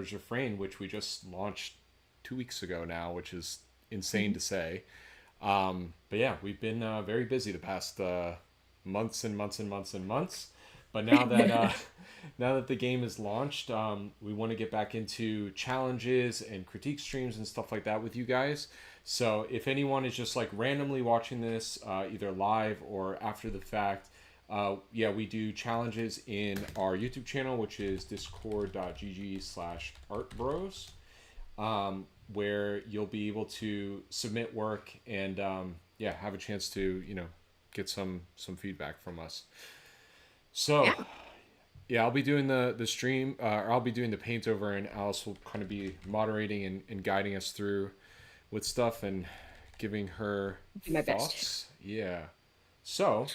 Refrain, which we just launched 2 weeks ago now, which is insane to say. But yeah, we've been very busy the past months and months and months and months. But now that now that the game is launched, we want to get back into challenges and critique streams and stuff like that with you guys. So if anyone is just like randomly watching this, either live or after the fact, yeah, we do challenges in our YouTube channel, which is discord.gg/artbros, where you'll be able to submit work and yeah, have a chance to get some feedback from us. So Yeah. yeah, I'll be doing the stream, or I'll be doing the paint over, and Alice will kind of be moderating and guiding us through with stuff and giving her Do my best. thoughts. Yeah. So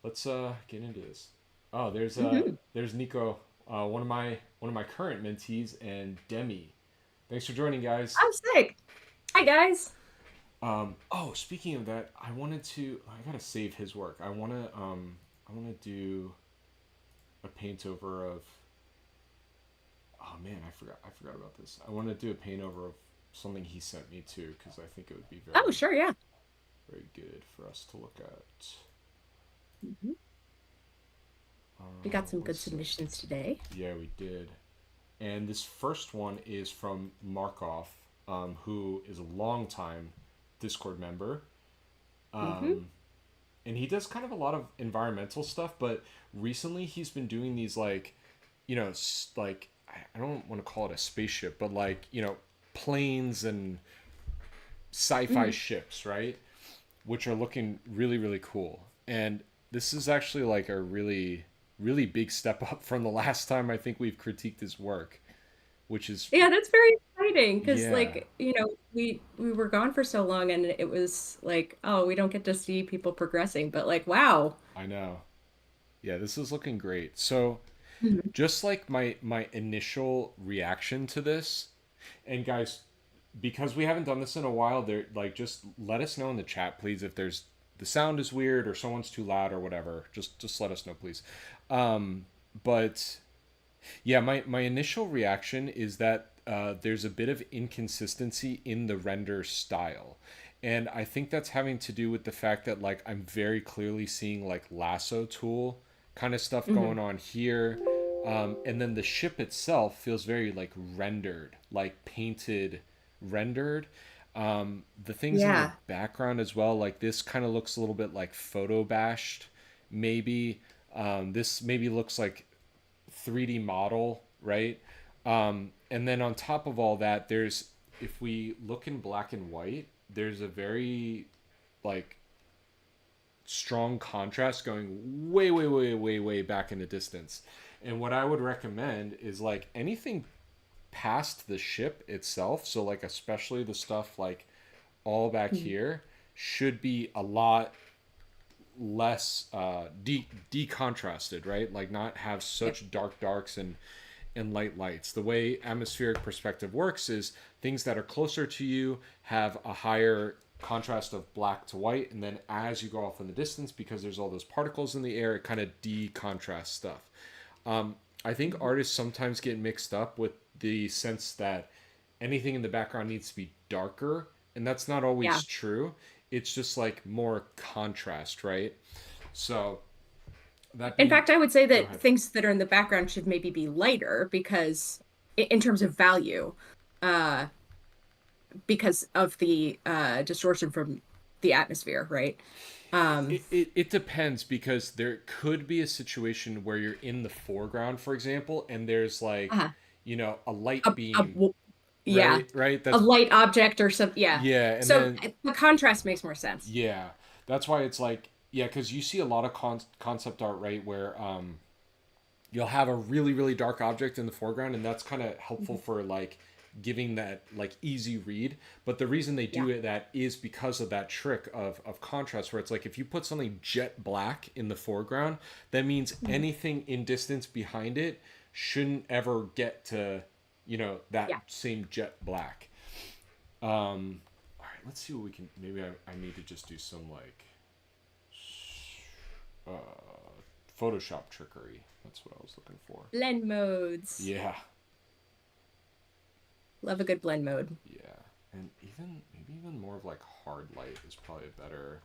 let's get into this. Oh, Hmm. there's Nico, one of my current mentees, and Demi. Thanks for joining, guys. I'm sick. Hi, guys. Oh, speaking of that, I gotta save his work. I wanna do a paint over of. Oh man, I forgot about this. I want to do a paint over of something he sent me too, because I think it would be Oh, very sure, yeah. very good for us to look at. Hmm. We got some Let's good see. submissions today. Yeah, we did. And this first one is from Markov, who is a longtime Discord member. Hmm. Um, and he does kind of a lot of environmental stuff, but recently he's been doing these like, like I don't want to call it a spaceship, but like planes and sci-fi Hmm. ships, right? Which are looking really really cool. And this is actually like a really really big step up from the last time I think we've critiqued his work, which is Yeah, that's very exciting because, yeah, like, we were gone for so long, and it was like, oh, we don't get to see people progressing, but like, wow. I know. Yeah, this is looking great. So, Mhm. just like my initial reaction to this, and guys, because we haven't done this in a while, there like just let us know in the chat, please, if there's the sound is weird or someone's too loud or whatever. Just let us know, please. But yeah, my initial reaction is that there's a bit of inconsistency in the render style. And I think that's having to do with the fact that like I'm very clearly seeing like lasso tool kind of stuff Hmm. going on here. And then the ship itself feels very like rendered, like painted rendered. The things in the Yeah. background as well, like this kind of looks a little bit like photo bashed, maybe. This maybe looks like 3D model, right? And then on top of all that, if we look in black and white, there's a very like strong contrast going way, way, way, way, way back in the distance. And what I would recommend is like anything past the ship itself, so like especially the stuff like all back Mhm. here, should be a lot less decontrasted, right? Like not have Yep. such dark darks and light lights. The way atmospheric perspective works is things that are closer to you have a higher contrast of black to white, and then as you go off in the distance, because there's all those particles in the air, it kind of decontrasts stuff. I think Mhm. artists sometimes get mixed up with the sense that anything in the background needs to be darker, and that's not Yeah. always true. It's just like more contrast, right? So that In being, fact, I would say go that ahead. things that are in the background should maybe be lighter because, in terms of value, uh, because of the distortion from the atmosphere, right? Um, It depends, because there could be a situation where you're in the foreground, for example, and there's like, uh, a light a, a beam, w- yeah, right? a That's light object or some, yeah. yeah, and So then the contrast makes more sense. yeah, that's why it's like yeah, because you see a lot of concept art, right, where you'll have a really really dark object in the foreground, and that's kind of helpful Mhm. for like giving that like easy read. But the reason they Yeah. do it that is because of that trick of contrast, where it's like if you put something jet black in the foreground, that means Mhm. anything in distance behind it shouldn't ever get to that Yeah. same jet black. All right, let's see what we can. Maybe I need to just do some like Photoshop trickery. That's what I was looking for. Blend modes. Yeah. Love a good blend mode. Yeah, and even maybe even more of like hard light is probably a better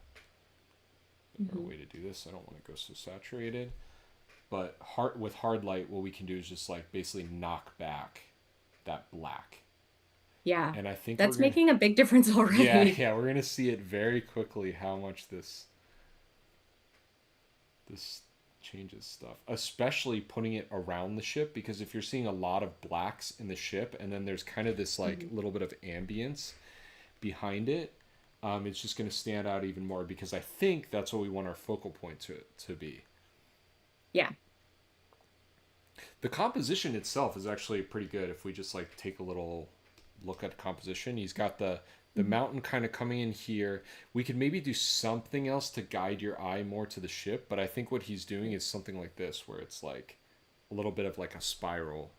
Hmm. way to do this. I don't want to go so saturated, but hard light, what we can do is just like basically knock back that black, Yeah, and I think we're that's gonna, making a big difference yeah, already. yeah, we're gonna see it very quickly how much this changes stuff, especially putting it around the ship, because if you're seeing a lot of blacks in the ship and then there's kind of this like Mhm. little bit of ambience behind it, it's just going to stand out even more, because I think that's what we want our focal point to be. Yeah. The composition itself is actually pretty good. If we just like take a little look at composition, he's got the Mhm. mountain kind of coming in here. We could maybe do something else to guide your eye more to the ship, but I think what he's doing is something like this, where it's like a little bit of like a spiral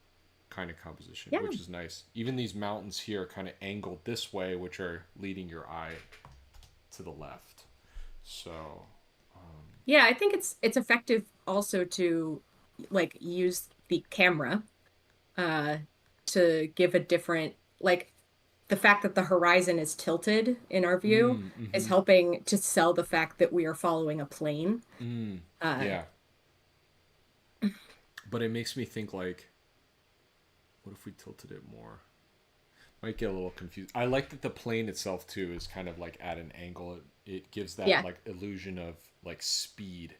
kind of composition, Yeah. which is nice. Even these mountains here are kind of angled this way, which are leading your eye to the left. So, Yeah, I think it's effective also to like use the camera uh to give a different like the fact that the horizon is tilted in our view is mm-hmm, helping to sell the fact that we are following a plane. Uh yeah. But it makes me think like, what if we tilted it more? Might get a little confused. I like that the plane itself too is kind of like at an angle. It gives that yeah. like illusion of like speed.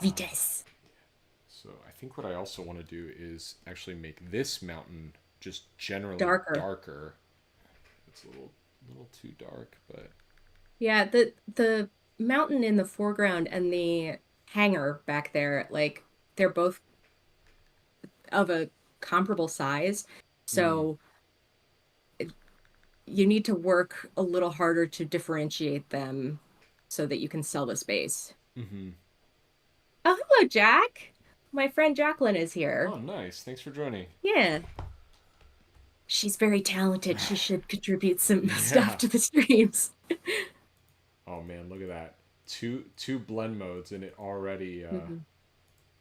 Vitesse. So I think what I also want to do is actually make this mountain just generally Darker. darker. It's a little too dark, but Yeah, the mountain in the foreground and the hangar back there, like they're both of a comparable size. mm, So you need to work a little harder to differentiate them so that you can sell the space. mm-hmm. Oh, hello, Jack. My friend Jacqueline is here. Oh, nice. Thanks for joining. Yeah, she's very talented. She should contribute some stuff Yeah. to the streams. Oh man, look at that. Two blend modes and it Mhm.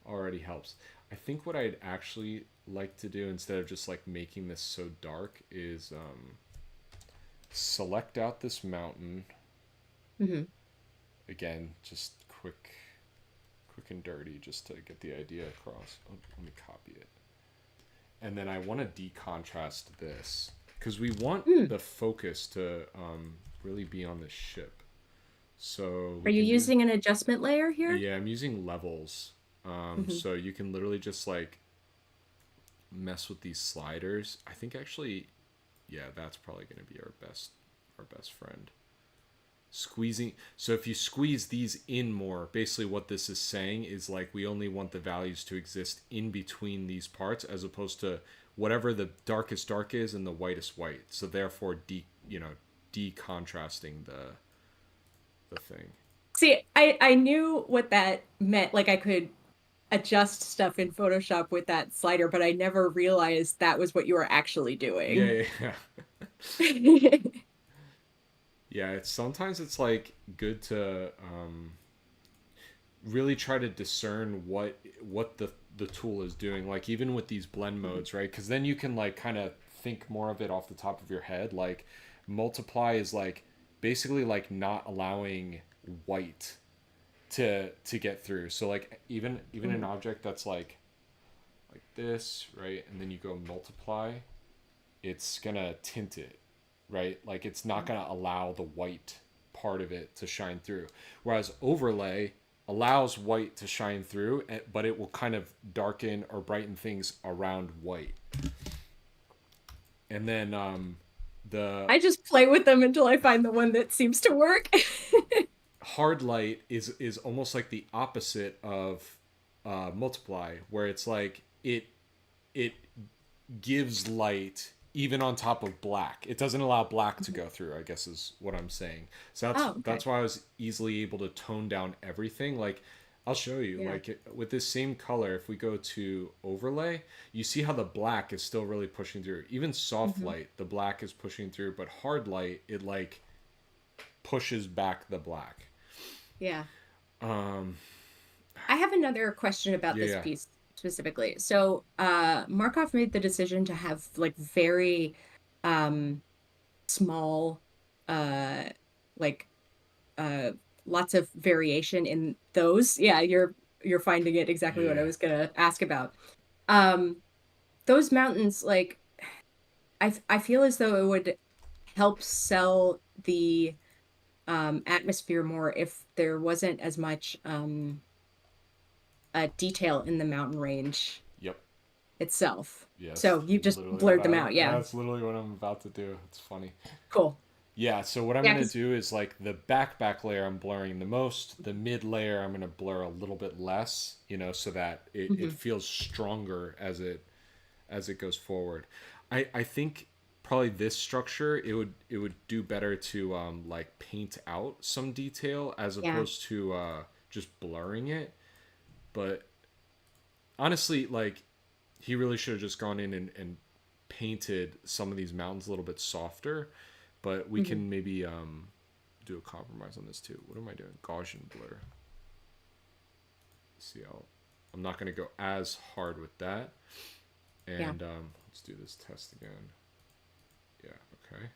already helps. I think what I'd actually like to do, instead of just like making this so dark, is select out this mountain Mhm. again, just quick and dirty, just to get the idea across. Oh, let me copy it, and then I want to decontrast this because we want Mm. the focus to really be on the ship. So Are we you can do, using an adjustment layer here? yeah, I'm using levels. Mhm. So you can literally just like mess with these sliders. I think actually, yeah, that's probably going to be our best friend. Squeezing. So if you squeeze these in more, basically what this is saying is like we only want the values to exist in between these parts, as opposed to whatever the darkest dark is and the whitest white. So therefore, decontrasting the thing. See, I knew what that meant. Like I could adjust stuff in Photoshop with that slider, but I never realized that was what you were actually Yeah, doing. yeah, yeah. Yeah, it's sometimes it's like good to really try to discern what the tool is doing, like even with these blend modes, right? Because then you can like kind of think more of it off the top of your head. Like multiply is like basically like not allowing white to get through. So like even an Mhm. object that's like this, right, and then you go multiply, it's gonna tint it, right? Like it's not gonna allow the white part of it to shine through. Whereas overlay allows white to shine through, but it will kind of darken or brighten things around white. And then the I just play with them until I find the one that seems to work. hard light is almost like the opposite of multiply, where it's like it gives light even on top of black. It doesn't allow black to go through, I guess is what I'm saying. So that's Oh, okay. that's why I was easily able to tone down everything. Like I'll show you, Yeah. like with this same color, if we go to overlay, you see how the black is still really pushing through. Even soft Hmm. light, the black is pushing through, but hard light, it like pushes back the black. Yeah. Um I have another question about yeah, this yeah. piece. specifically. So, Markov made the decision to have like very um small uh like uh lots of variation in those. Yeah, you're finding it exactly what I Yeah. was gonna ask about. Um those mountains, like I feel as though it would help sell the atmosphere more if there wasn't as much detail in the mountain range Yep. itself. Yes. So you just Literally what blurred them out. Yeah. that's literally what I'm about to do. It's funny. Cool. Yeah, so what I'm Yeah, gonna because do is like the back layer I'm blurring the most, the mid layer I'm gonna blur a little bit less, so that it feels stronger as it goes forward. I think probably this structure it would do better to like paint out some detail as yeah, opposed to just blurring it. But honestly, like he really should have just gone in and painted some of these mountains a little bit softer. But we hmm can maybe do a compromise on this too. What am I doing? Gaussian blur. See how I'm not going to go as hard with that. yeah, And let's do this test again. Yeah, okay.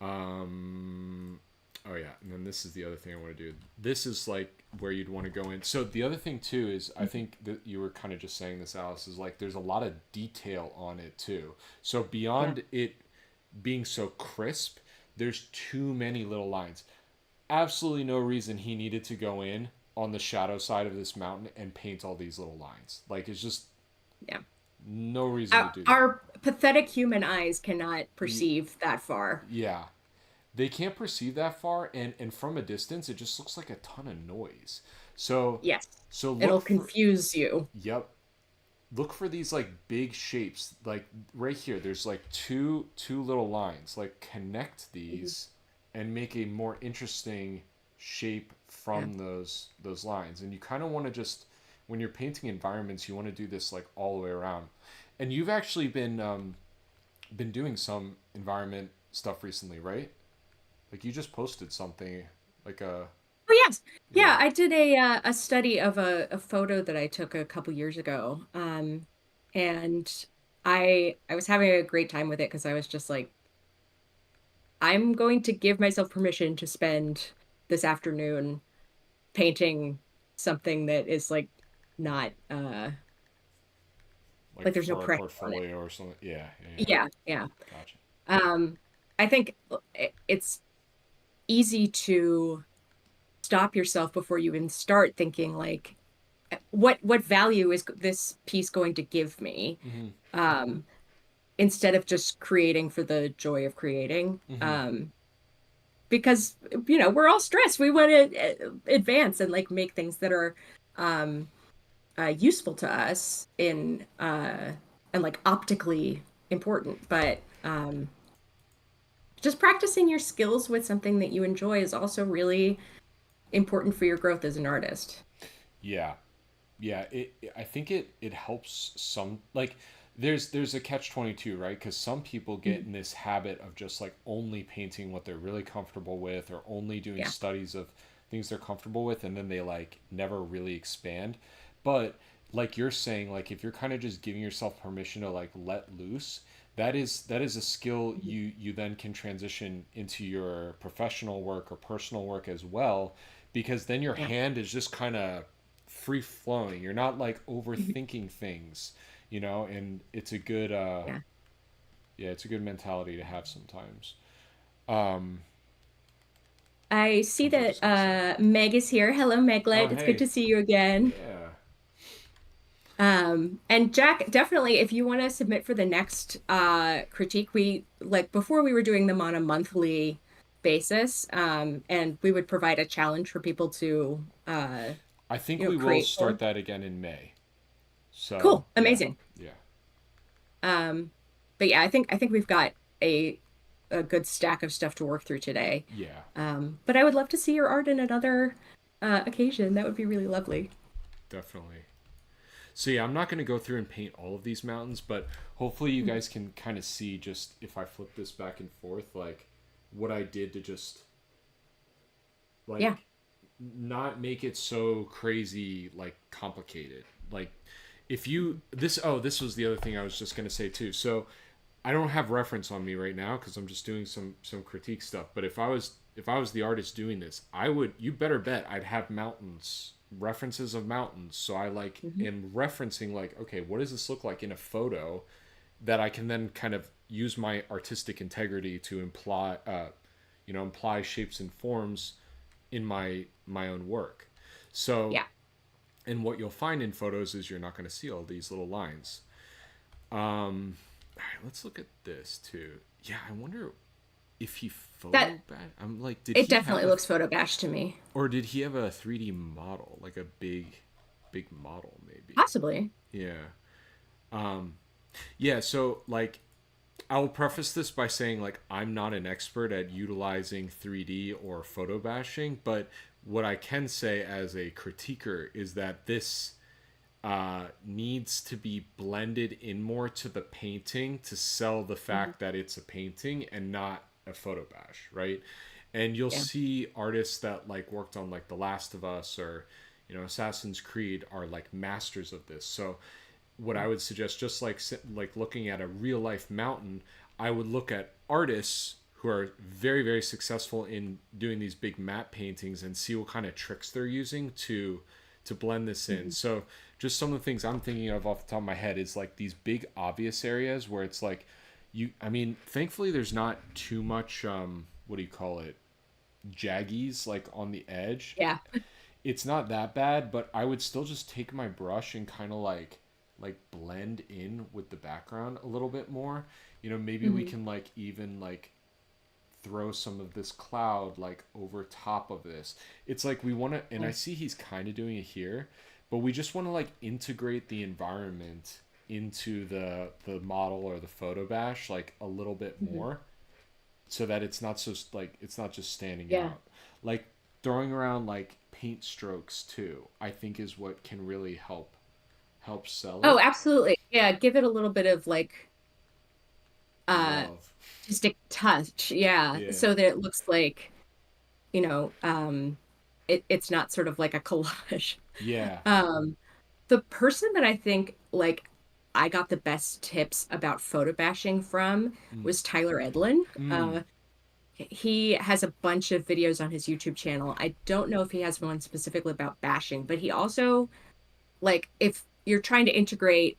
Um, oh yeah, and then this is the other thing I want to do. This is like where you'd want to go in. So the other thing too is I hmm think that you were kind of just saying this, Alice, is like there's a lot of detail on it too. So yeah, beyond it being so crisp, there's too many little lines. Absolutely no reason he needed to go in on the shadow side of this mountain and paint all these little lines. Like it's just yeah. no reason to do that. Our pathetic human eyes cannot perceive that far. Yeah, they can't perceive that far, and from a distance it just looks like a ton of noise. So Yes, so it'll look for confuse you. yep, look for these like big shapes. Like right here there's like two little lines. Like connect Mhm. these and make a more interesting shape Yeah, from those lines. And you kind of want to just when you're painting environments you want to do this like all the way around. And you've actually been doing some environment stuff recently, right? Like you just posted something like a oh yes, yeah. yeah. I did a study of a photo that I took a couple years ago, and I was having a great time with it because I was just like, I'm going to give myself permission to spend this afternoon painting something that is like not Like like there's no for a pressure on it. portfolio or something. Yeah, yeah, Yeah, yeah. yeah. Gotcha. Um, I think it's easy to stop yourself before you even start thinking like what value is this piece going to give me? Mm-hmm. Um, instead of just creating for the joy of creating. Mm-hmm. Because we're all stressed. We want to advance and like make things that are um useful to us in and like optically important, but just practicing your skills with something that you enjoy is also really important for your growth as an artist. Yeah, yeah. I think it helps some like there's a catch 22, right? Because some people get Mhm. in this habit of just like only painting what they're really comfortable with, or only doing Yeah. studies of things they're comfortable with, and then they like never really expand. But like you're saying, like if you're kind of just giving yourself permission to like let loose, that is a skill Mhm. you then can transition into your professional work or personal work as well, because then your Yeah. hand is just kind of free flowing. You're not like Mhm. overthinking things, and it's a good Yeah. yeah, it's a good mentality to have sometimes. Um I see what was I that just gonna say? Meg is here. Hello, Oh Meglet. It's good hey. to see you again. Yeah. And Jack, definitely, if you want to submit for the next critique, we like before we were doing them on a monthly basis, and we would provide a challenge for people to I think we will create start for. that again in May. So Cool, yeah. amazing. Yeah. Um, but yeah, I think we've got a a good stack of stuff to work through today. Yeah. But I would love to see your art in another occasion. That would be really lovely. Definitely. So yeah, I'm not going to go through and paint all of these mountains, but hopefully you Mhm. guys can kind of see just if I flip this back and forth, like what I did to just Yeah, like not make it so crazy like complicated, like if you this oh this was the other thing I was just going to say too. So I don't have reference on me right now because I'm just doing some critique stuff. But if I was the artist doing this, I would, you better bet I'd have mountains, references of mountains. So I like Mhm. am referencing like, okay, what does this look like in a photo that I can then kind of use my artistic integrity to imply, imply shapes and forms in my own work. So, Yeah. and what you'll find in photos is you're not going to see all these little lines. All right, let's look at this too. Yeah, I wonder if he That photo bad. I'm like, did it he have definitely a, looks photo bash to me. or did he have a 3D model, like a big model maybe? Possibly. Yeah. Yeah, so like I'll preface this by saying like I'm not an expert at utilizing 3D or photo bashing, but what I can say as a critiquer is that this needs to be blended in more to the painting to sell the Mhm. fact that it's a painting and not a photo bash, right? And you'll Yeah. see artists that like worked on like The Last of Us or Assassin's Creed are like masters of this. So what I would suggest, just like looking at a real life mountain, I would look at artists who are very successful in doing these big matte paintings and see what kind of tricks they're using to blend this in. Mhm. So just some of the things I'm thinking of off the top of my head is like these big obvious areas where it's like I mean, thankfully there's not too much what do you call it? Jaggies like on the edge. Yeah. It's not that bad, but I would still just take my brush and kind of like blend in with the background a little bit more. Maybe we Mhm. can like even like throw some of this cloud like over top of this. It's like we want to, and Yeah. I see he's kind of doing it here, but we just want to like integrate the environment into the model or the photo bash like a little bit Mhm. more so that it's not so like it's not just standing Yeah. out. Like throwing around like paint strokes too, I think is what can really help sell Oh, it. absolutely. Yeah, give it a little bit of like uh Love. artistic touch. Yeah, Yeah. so that it looks like, you know, it's not sort of like a collage. Yeah. Um the person that I think like I got the best tips about photo bashing from Mm. was Tyler Edlin. Mm. He has a bunch of videos on his YouTube channel. I don't know if he has one specifically about bashing, but he also like if you're trying to integrate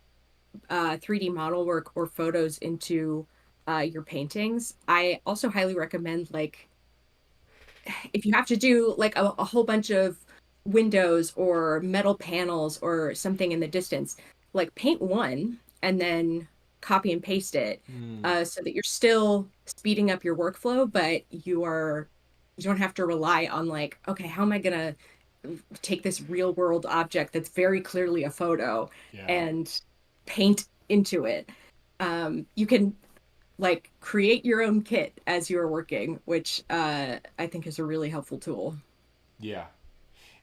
3D model work or photos into your paintings, I also highly recommend like if you have to do like a whole bunch of windows or metal panels or something in the distance, like paint one and then copy and paste it Mm. so that you're still speeding up your workflow, but you don't have to rely on like, okay, how am I gonna take this real world object that's very clearly a photo Yeah. and paint into it. You can like create your own kit as you're working, which I think is a really helpful tool. Yeah.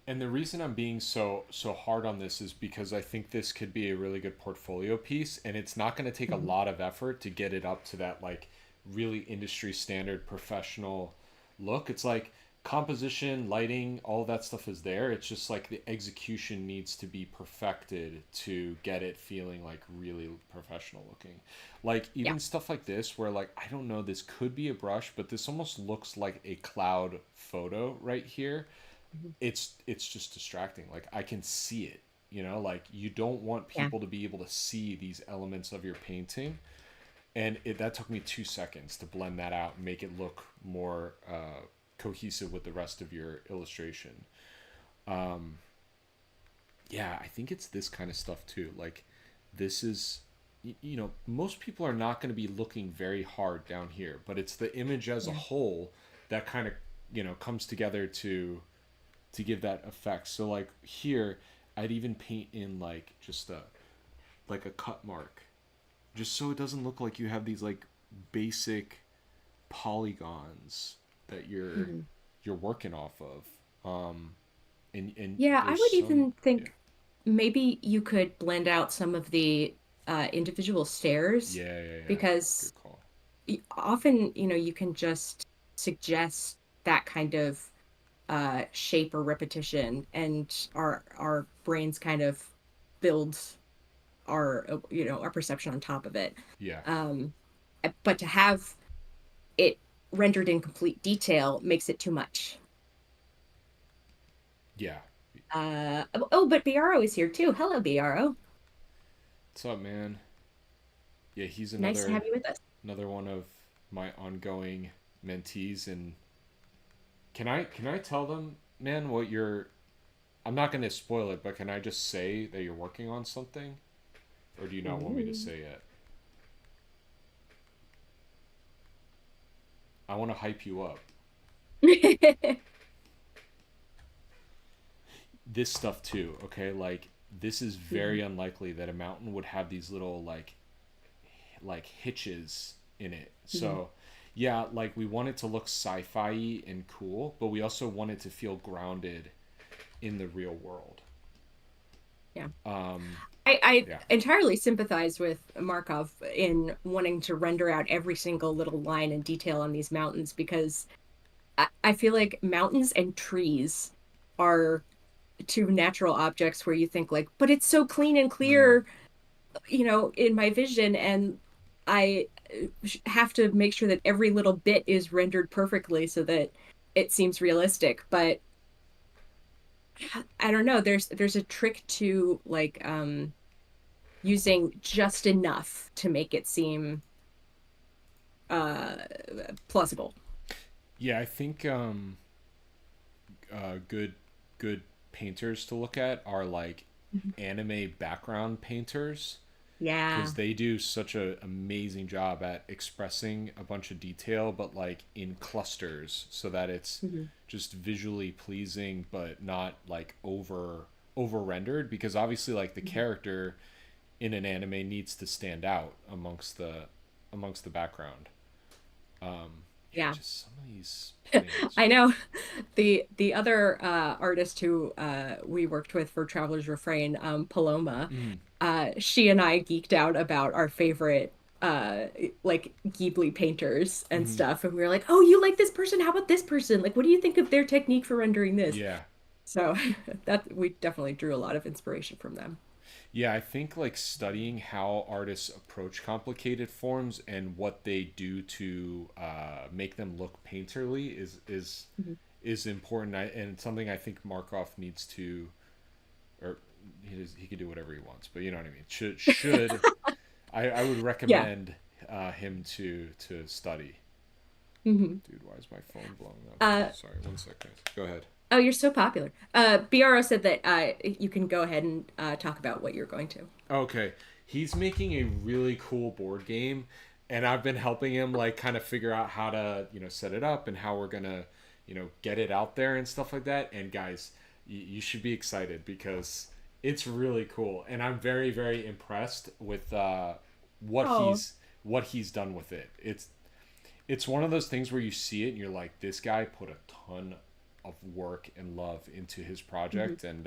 And the reason I'm being so hard on this is because I think this could be a really good portfolio piece, and it's not going to take a Mhm. lot of effort to get it up to that like really industry standard professional look. It's like composition, lighting, all that stuff is there. It's just like the execution needs to be perfected to get it feeling like really professional looking. Like Yeah. even stuff like this where like I don't know, this could be a brush, but this almost looks like a cloud photo right here. Mhm. It's just distracting. Like I can see it, like you don't want Yeah. people to be able to see these elements of your painting. And that took me 2 seconds to blend that out and make it look more cohesive with the rest of your illustration. Yeah, I think it's this kind of stuff too. Like this is most people are not going to be looking very hard down here, but it's the image as a Yeah. whole that kind of comes together to give that effect. So like here, I'd even paint in like just a cut mark, just so it doesn't look like you have these like basic polygons that Mhm. you're working off of. And Yeah, I there's would some, even yeah, think maybe you could blend out some of the individual stairs yeah, because good call. often, you can just suggest that kind of shape or repetition, and our brains kind of build our our perception on top of it. Yeah. Um, but to have it rendered in complete detail makes it too much. Yeah. Oh, but BRO is here too. Hello, BRO. What's up, man? Yeah, he's Nice to have you with us. another one of my ongoing mentees. And can I tell them, man, what you're? I'm not going to spoil it, but can I just say that you're working on something, or do you not want me to Ooh. say it? I want to hype you up. This stuff too, okay? Like this is very unlikely that a mountain would have these little like hitches in it. So, yeah, like we want it to look sci-fi and cool, but we also want it to feel grounded in the real world. Yeah. Um, I yeah. entirely sympathize with Markov in wanting to render out every single little line and detail on these mountains because I feel like mountains and trees are two natural objects where you think like, but it's so clean and Mm. clear, in my vision, and I have to make sure that every little bit is rendered perfectly so that it seems realistic. But I don't know, there's a trick to like using just enough to make it seem uh plausible. Yeah, I think good good painters to look at are like Mhm. anime background painters Yeah. because they do such an amazing job at expressing a bunch of detail but like in clusters so that it's Mhm. just visually pleasing but not like over rendered because obviously like the Mhm. character in an anime needs to stand out amongst the background. Yeah, Yeah. just some of these things. I know the other artist who we worked with for Traveler's Refrain, Paloma, Mm, she and I geeked out about our favorite uh like Ghibli painters and mm, stuff, and we were like, oh, you like this person, how about this person, like what do you think of their technique for rendering this? yeah. So that we definitely drew a lot of inspiration from them. Yeah, I think like studying how artists approach complicated forms and what they do to make them look painterly Mhm. is important. And something I think Markov needs to, or he could do whatever he wants, but you know what I mean. Should I would Yeah. recommend him to study. Hmm. Dude, why is my phone blowing up? uh Sorry, 1 second. Go ahead. oh, you're so popular. BRO said that you can go ahead and talk about what you're going to. Okay, he's making a really cool board game, and I've been helping him like kind of figure out how to set it up and how we're gonna get it out there and stuff like that. And guys, you should be excited because it's really cool, and I'm very impressed with what Oh. he's done with it. It's one of those things where you see it and you're like, this guy put a ton of work and love into his Mhm. project, and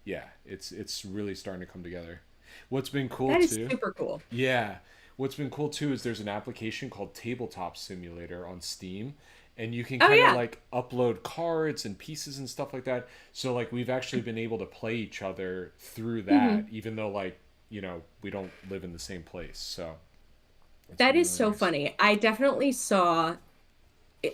yeah, it's really starting to come together. What's been cool That is too, super cool. yeah, what's been cool too is there's an application called Tabletop Simulator on Steam, and you can Oh kind of yeah. like upload cards and pieces and stuff like that. So like we've actually been able to play each other through that, Hmm. even though like we don't live in the same place. So it's That been is really so nice. funny. I definitely saw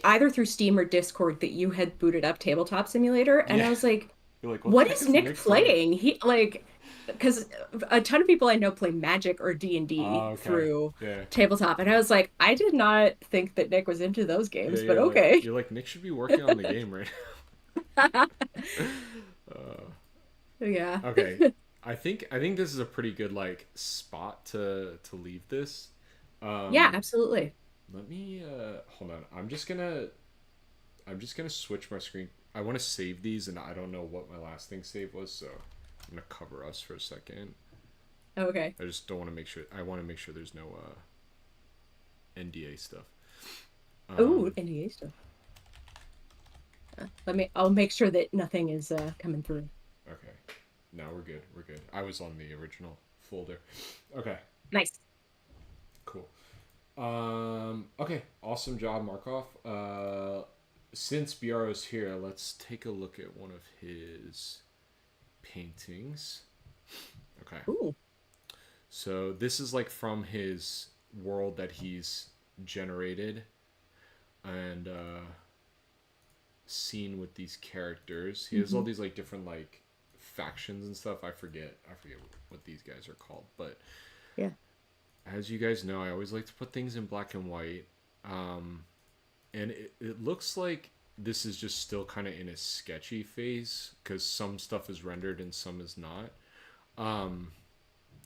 either through Steam or Discord that you had booted up Tabletop Simulator, and Yeah, I was like, you're like, what the what heck is is Nick Nick playing? playing? He like because a ton of people I know play Magic or D&D Oh, okay, through yeah. Tabletop, and I was like, I did not think that Nick was into those Yeah, games, but okay. you're like Nick should be working on the game right Yeah. now. Okay, I think this is a pretty good like spot to leave this. Yeah, Um, absolutely. let me hold on. I'm just gonna switch my screen. I want to save these, and I don't know what my last thing saved was, so I'm gonna cover us for a second. Okay. I just don't want to make sure. I want to make sure there's no NDA stuff. Oh, Um, NDA stuff. I'll make sure that nothing is coming through. okay, no, we're good. We're good. I was on the original folder. Okay, Nice. cool. Okay, awesome job, Markov. Since Biaro's here, let's take a look at one of his paintings. Okay. Ooh. So this is like from his world that he's generated and seen with these characters. He has all Hmm. these like different like factions and stuff. I forget what these guys are called. But Yeah. as you guys know, I always like to put things in black and white. Um, and it looks like this is just still kind of in a sketchy phase because some stuff is rendered and some is not. Um,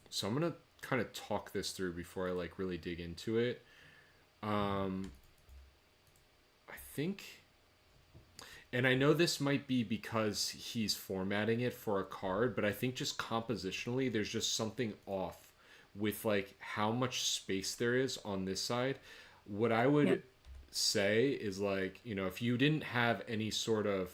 so I'm gonna kind of talk this through before I like really dig into it. Um, I think, and I know this might be because he's formatting it for a card, but I think just compositionally, there's just something off with like how much space there is on this side. What I Yeah. would say is like, if you didn't have any sort of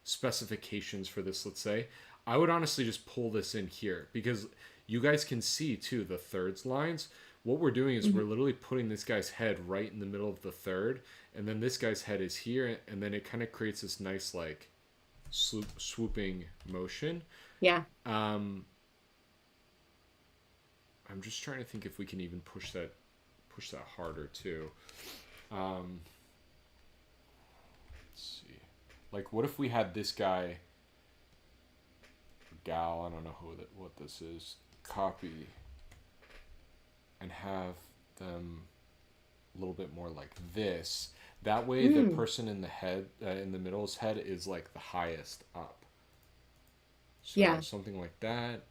specifications for this, let's say, I would honestly just pull this in here because you guys can see too the thirds lines. What we're doing is we're Hmm. literally putting this guy's head right in the middle of the third, and then this guy's head is here, and then it kind of creates this nice like swooping motion. Yeah. Um, I'm just trying to think if we can even push that harder too. Um, let's see. Like, what if we had this guy, gal? I don't know what this is. Copy and have them a little bit more like this. That way, the Mm. person in the head, in the middle's head, is like the highest up. So Yeah. something like that.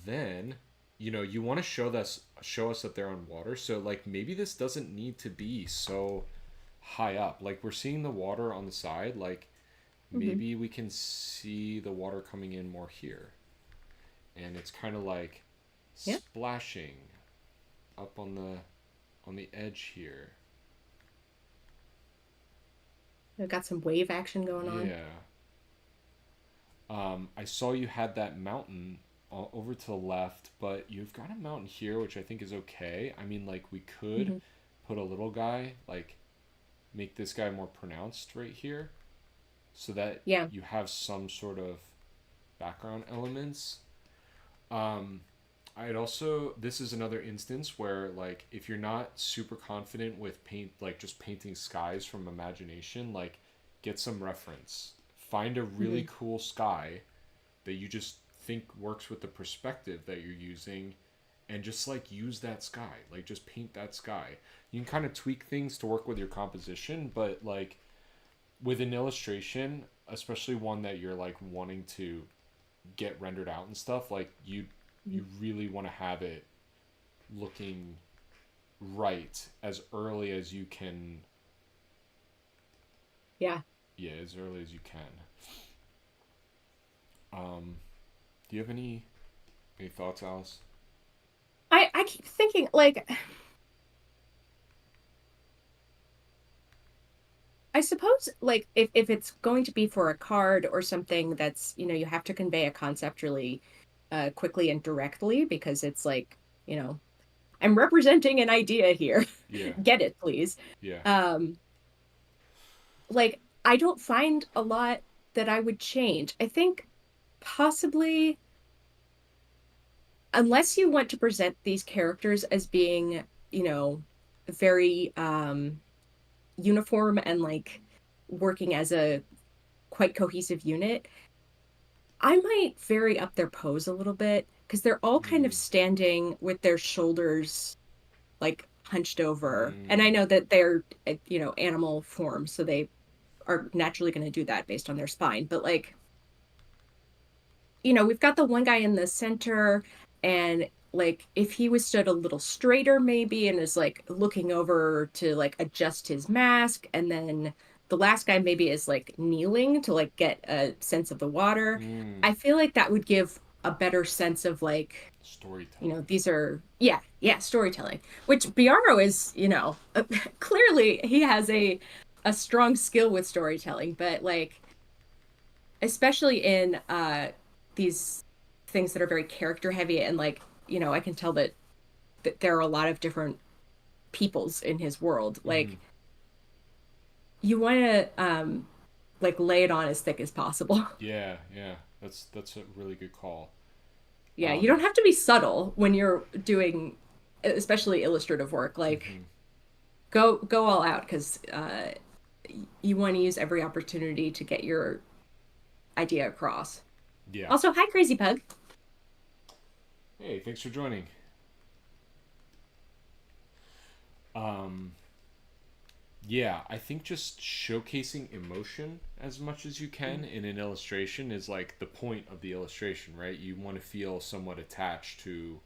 Then, you want to show us that they're on water. So like maybe this doesn't need to be so high up. Like we're seeing the water on the side. Like Hmm. maybe we can see the water coming in more here, and it's kind of like Yeah. splashing up on the edge here. We've got some wave action going on. Yeah. I saw you had that mountain over to the left, but you've got a mountain here, which I think is okay. I mean, like, we could Hmm. put a little guy, like, make this guy more pronounced right here so that Yeah. you have some sort of background elements. Um, I'd also, this is another instance where, like, if you're not super confident with like, just painting skies from imagination, like, get some reference. Find a really Hmm. cool sky that you just think works with the perspective that you're using and just like use that sky, like just paint that sky. You can kind of tweak things to work with your composition, but like with an illustration, especially one that you're like wanting to get rendered out and stuff, like you really want to have it looking right as early as you can. Yeah. Yeah, as early as you can. um do you have any thoughts, Alice? I keep thinking like I suppose like if it's going to be for a card or something that's, you have to convey a concept really quickly and directly because it's like, you know, I'm representing an idea here. Yeah. Get it, please. Yeah. Um like I don't find a lot that I would change. I think possibly unless you want to present these characters as being, very uniform and like working as a quite cohesive unit, I might vary up their pose a little bit because they're all kind of Mm. standing with their shoulders like hunched over. And I Mm. know that they're, animal form, so they are naturally going to do that based on their spine. But like, we've got the one guy in the center, and like if he was stood a little straighter maybe and is like looking over to like adjust his mask, and then the last guy maybe is like kneeling to like get a sense of the water. Mm. I feel like that would give a better sense of like, Storytelling. these are, yeah, storytelling, which Biaro is, clearly he has a strong skill with storytelling, but like especially in these things that are very character heavy and like, I can tell that there are a lot of different peoples in his world. Mm-hmm. Like you want to like lay it on as thick as possible. Yeah, yeah, that's a really good call. Yeah, you don't have to be subtle when you're doing especially illustrative work. Like Mhm. go all out because you want to use every opportunity to get your idea across. Yeah. Also, hi, Crazy Pug. Hey, thanks for joining. Um, yeah, I think just showcasing emotion as much as you can Mm-hmm. in an illustration is like the point of the illustration, right? You want to feel somewhat attached to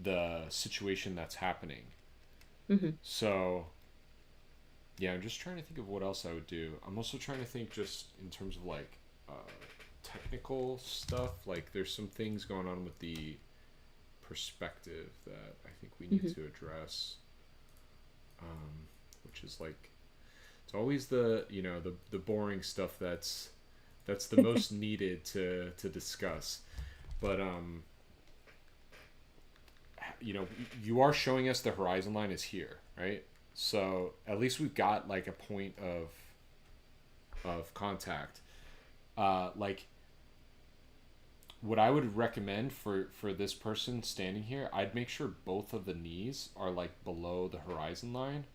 the situation that's happening. Mm-hmm. So, yeah, I'm just trying to think of what else I would do. I'm also trying to think just in terms of like uh, technical stuff. Like, there's some things going on with the perspective that I think we need Mm-hmm. to address, which is like it's always the the boring stuff that's the most needed to discuss. But you are showing us the horizon line is here, right? So at least we've got like a point of contact. Like what I would recommend for this person standing here, I'd make sure both of the knees are like below the horizon line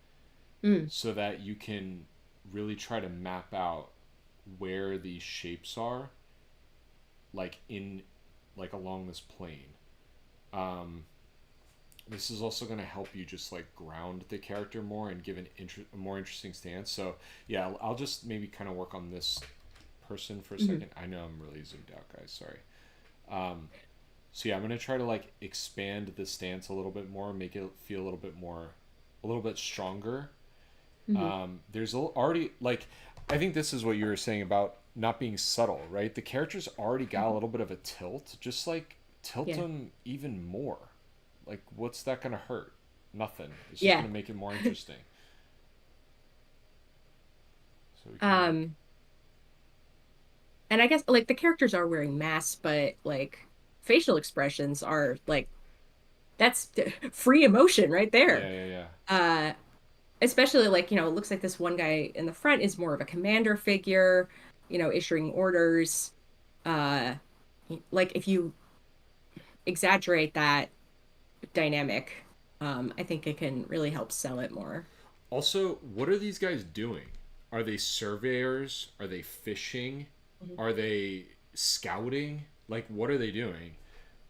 Mm. so that you can really try to map out where these shapes are like in like along this plane. um this is also going to help you just like ground the character more and give a more interesting stance. So yeah, I'll just maybe kind of work on this person for a Mm-hmm. second. I know I'm really zoomed out, guys, sorry. um so yeah, I'm going to try to like expand the stance a little bit more, make it feel a little bit more, a little bit stronger. Mm-hmm. There's already like, I think this is what you were saying about not being subtle, right? The character's already got a Mm-hmm. little bit of a tilt. Just like tilt Yeah. them even more. Like, what's that gonna hurt? Nothing. It's just Yeah. gonna make it more interesting. So we can like, Um, and I guess like the characters are wearing masks, but like facial expressions are like that's free emotion right yeah, there. yeah, yeah. Uh, Especially like, it looks like this one guy in the front is more of a commander figure, issuing orders. Uh, like if you exaggerate that dynamic, I think it can really help sell it more. Also, what are these guys doing? Are they surveyors? Are they fishing? Mhm. Are they scouting? Like, what are they doing?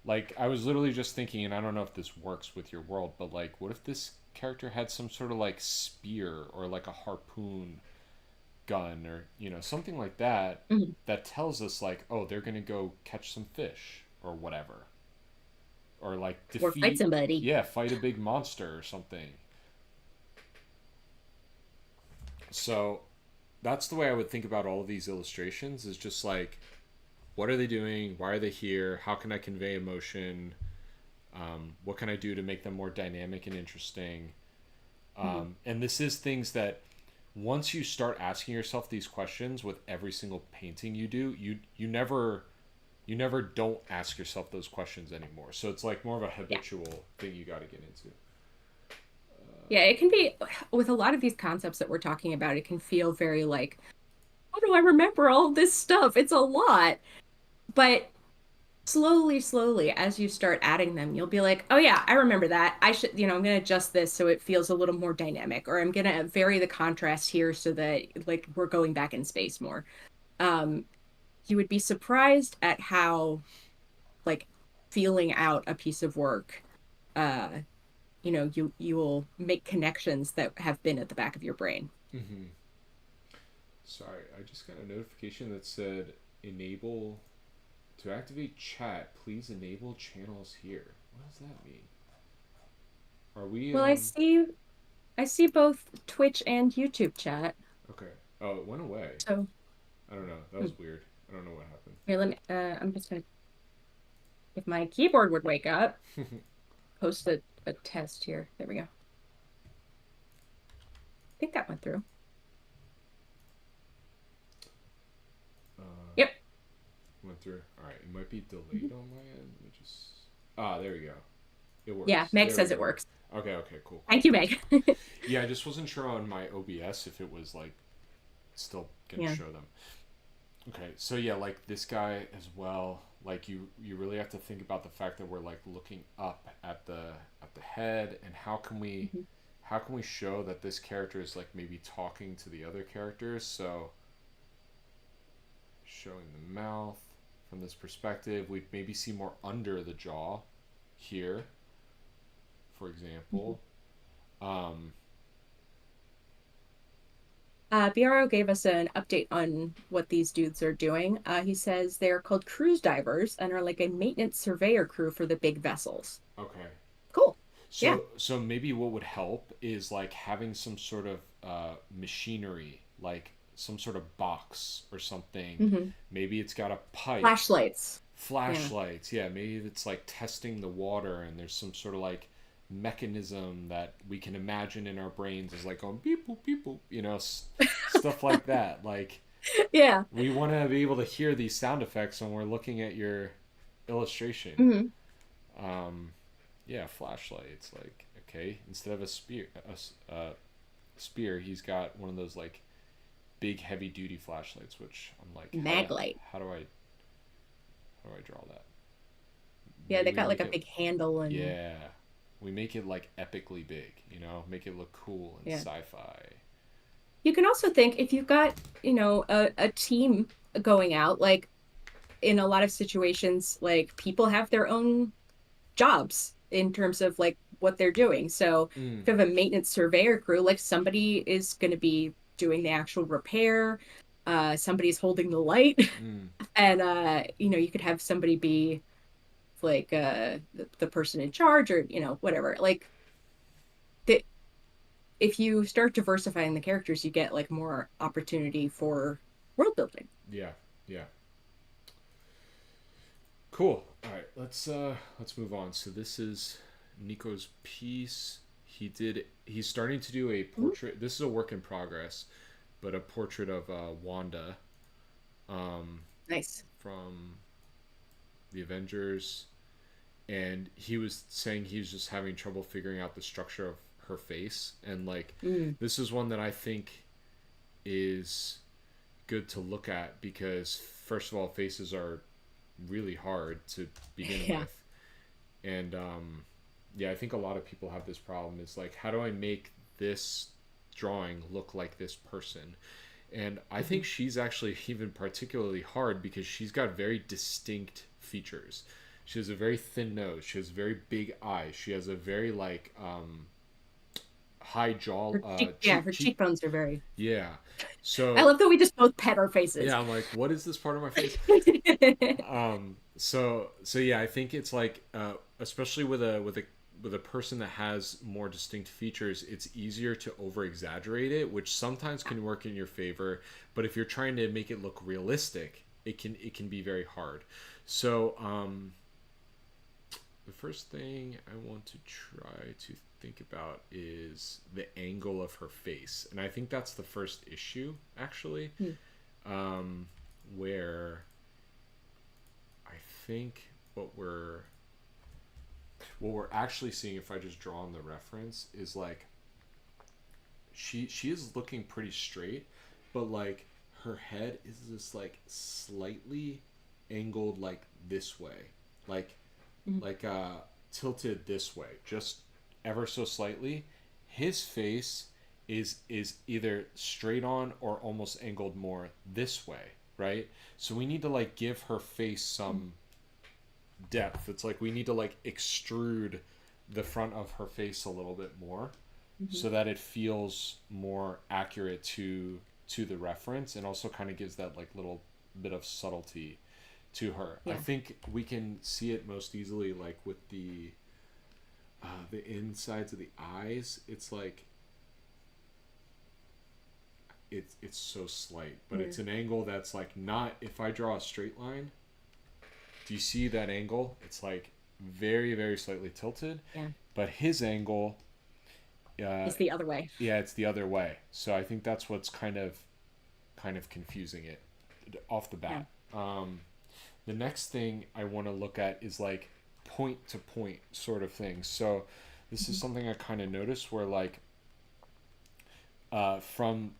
Like, I was literally just thinking, and I don't know if this works with your world, but like, what if this character had some sort of like spear or like a harpoon gun or, something like that Mhm. that tells us, like, oh, they're going to go catch some fish or whatever. Or like Or fight defeat, somebody. yeah, fight a big monster or something. So that's the way I would think about all of these illustrations is just like, what are they doing? Why are they here? How can I convey emotion? What can I do to make them more dynamic and interesting? Mhm. And this is things that once you start asking yourself these questions with every single painting you do, you never don't ask yourself those questions anymore. So it's like more of a Yeah. habitual thing you got to get into. Yeah, it can be with a lot of these concepts that we're talking about, it can feel very like, how do I remember all this stuff? It's a lot. But slowly, slowly, as you start adding them, you'll be like, oh yeah, I remember that. I should, I'm going to adjust this so it feels a little more dynamic, or I'm going to vary the contrast here so that like we're going back in space more. Um, you would be surprised at how like feeling out a piece of work, uh, you will make connections that have been at the back of your brain. Mm-hmm. Sorry, I just got a notification that said enable to activate chat. Please enable channels here. What does that mean? Are we Well, I see both Twitch and YouTube chat. okay? Oh, it went away. So, I don't know. That hmm, was weird. I don't know what happened. here, I'm just gonna, if my keyboard would wake up, post a test here. There we go. I think that went through. uh, Yep. went through. All right, it might be Mhm. delayed on my end. Let me just. Ah, there we go. It Yeah, works. Meg There we says it go. works. Okay. Okay. Cool. Cool. Thank you, Cool. Meg. Yeah, I just wasn't sure on my OBS if it was like still gonna Yeah. show them. Okay, so yeah, like this guy as well. Like you really have to think about the fact that we're like looking up at the head, and Mhm. how can we show that this character is like maybe talking to the other characters? So showing the mouth from this perspective, we'd maybe see more under the jaw here, for Mhm. example. Um, BRO gave us an update on what these dudes are doing. He says they're called cruise divers and are like a maintenance surveyor crew for the big vessels. okay. Cool. Yeah. So maybe what would help is like having some sort of machinery, like some sort of box or something. Hmm. Maybe it's got a pipe, Flashlights. Yeah. flashlights. Yeah, maybe it's like testing the water, and there's some sort of like mechanism that we can imagine in our brains is like going beep boop beep boop, stuff like that. Like Yeah. we want to be able to hear these sound effects when we're looking at your illustration. Hmm. Um, yeah, flashlight. It's like okay, instead of a spear, he's got one of those like big heavy duty flashlights. Which I'm like, Maglite. how do I draw that? Yeah, Maybe they we got like make a it. big handle and Yeah, we make it like epically big. Make it look cool and yeah. sci-fi. You can also think if you've got, a team going out, like in a lot of situations, like people have their own jobs in terms of like what they're doing. So Mm, if you have a maintenance surveyor crew, like somebody is going to be doing the actual repair, somebody's holding the light, mm, and you could have somebody be like the person in charge or whatever. Like the if you start diversifying the characters, you get like more opportunity for world building. yeah, yeah. Cool. All right, let's move on. So this is Nico's piece. He's starting to do a Mhm. portrait. This is a work in progress, but a portrait of Wanda um, Nice. from the Avengers, and he was saying he was just having trouble figuring out the structure of her face, and like Mm. this is one that I think is good to look at because first of all, faces are really hard to begin Yeah. with, and yeah, I think a lot of people have this problem. Is like, how do I make this drawing look like this person? And I Hmm. think she's actually even particularly hard because she's got very distinct features. She has a very thin nose. She has very big eyes. She has a very like high jaw, Yeah, cheek her cheek. cheekbones are very. Yeah. I So love that we just both pet our faces. yeah, I'm like, what is this part of my face? So yeah, I think it's like, especially with a person that has more distinct features, it's easier to over exaggerate it, which sometimes can work in your favor. But if you're trying to make it look realistic, it can be very hard. So the first thing I want to try to think about is the angle of her face, and I think that's the first issue actually, Hmm. um, where I think what we're actually seeing, if I just draw on the reference, is like she is looking pretty straight, but like her head is just like slightly angled like this way, like Mhm. like tilted this way, just ever so slightly. His face is either straight on or almost angled more this way, right? So we need to like give her face some depth. It's like we need to like extrude the front of her face a little bit more Mhm. so that it feels more accurate to the reference, and also kind of gives that like little bit of subtlety to her. I Yeah. think we can see it most easily like with the insides of the eyes. It's like it's so slight, but Yeah. it's an angle that's like not, if I draw a straight line, do you see that angle? It's like very, very slightly tilted, Yeah. but his angle, uh, It's the other way. yeah, it's the other way. So I think that's what's kind of confusing it off the Yeah. bat. The next thing I want to look at is like point to point sort of things. So this is Mhm. something I kind of noticed where like from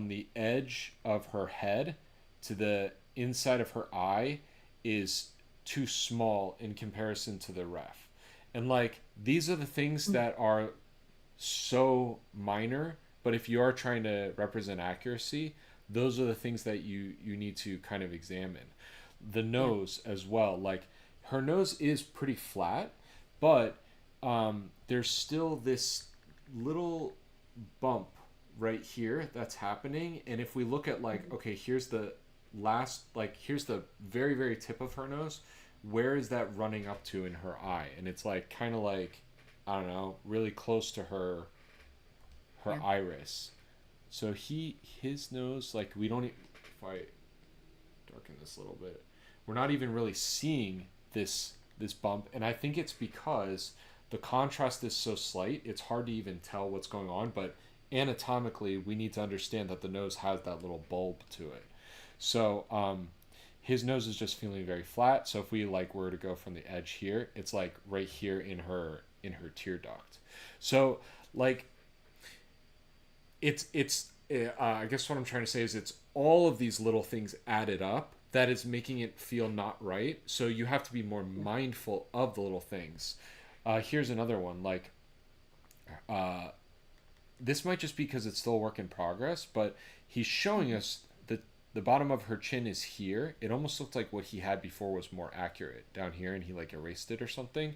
the edge of her head to the inside of her eye is too small in comparison to the ref. And like these are the things Mm. that are so minor, but if you are trying to represent accuracy, those are the things that you need to kind of examine. The Yeah. nose as well, like her nose is pretty flat, but there's still this little bump right here that's happening. And if we look at like, Mhm. okay, here's the last, like here's the very very tip of her nose, where is that running up to in her eye? And it's like kind of like, I don't know, really close to her Yeah. iris. So his nose, like we don't if I darken this a little bit, we're not even really seeing this bump. And I think it's because the contrast is so slight, it's hard to even tell what's going on. But anatomically, we need to understand that the nose has that little bulb to it. So his nose is just feeling very flat. So if we like were to go from the edge here, it's like right here in her tear duct. So like I guess what I'm trying to say is it's all of these little things added up that is making it feel not right. So you have to be more Yeah. mindful of the little things. Here's another one. Like this might just be because it's still a work in progress, but he's showing Mhm. us that the bottom of her chin is here. It almost looked like what he had before was more accurate down here, and he like erased it or something.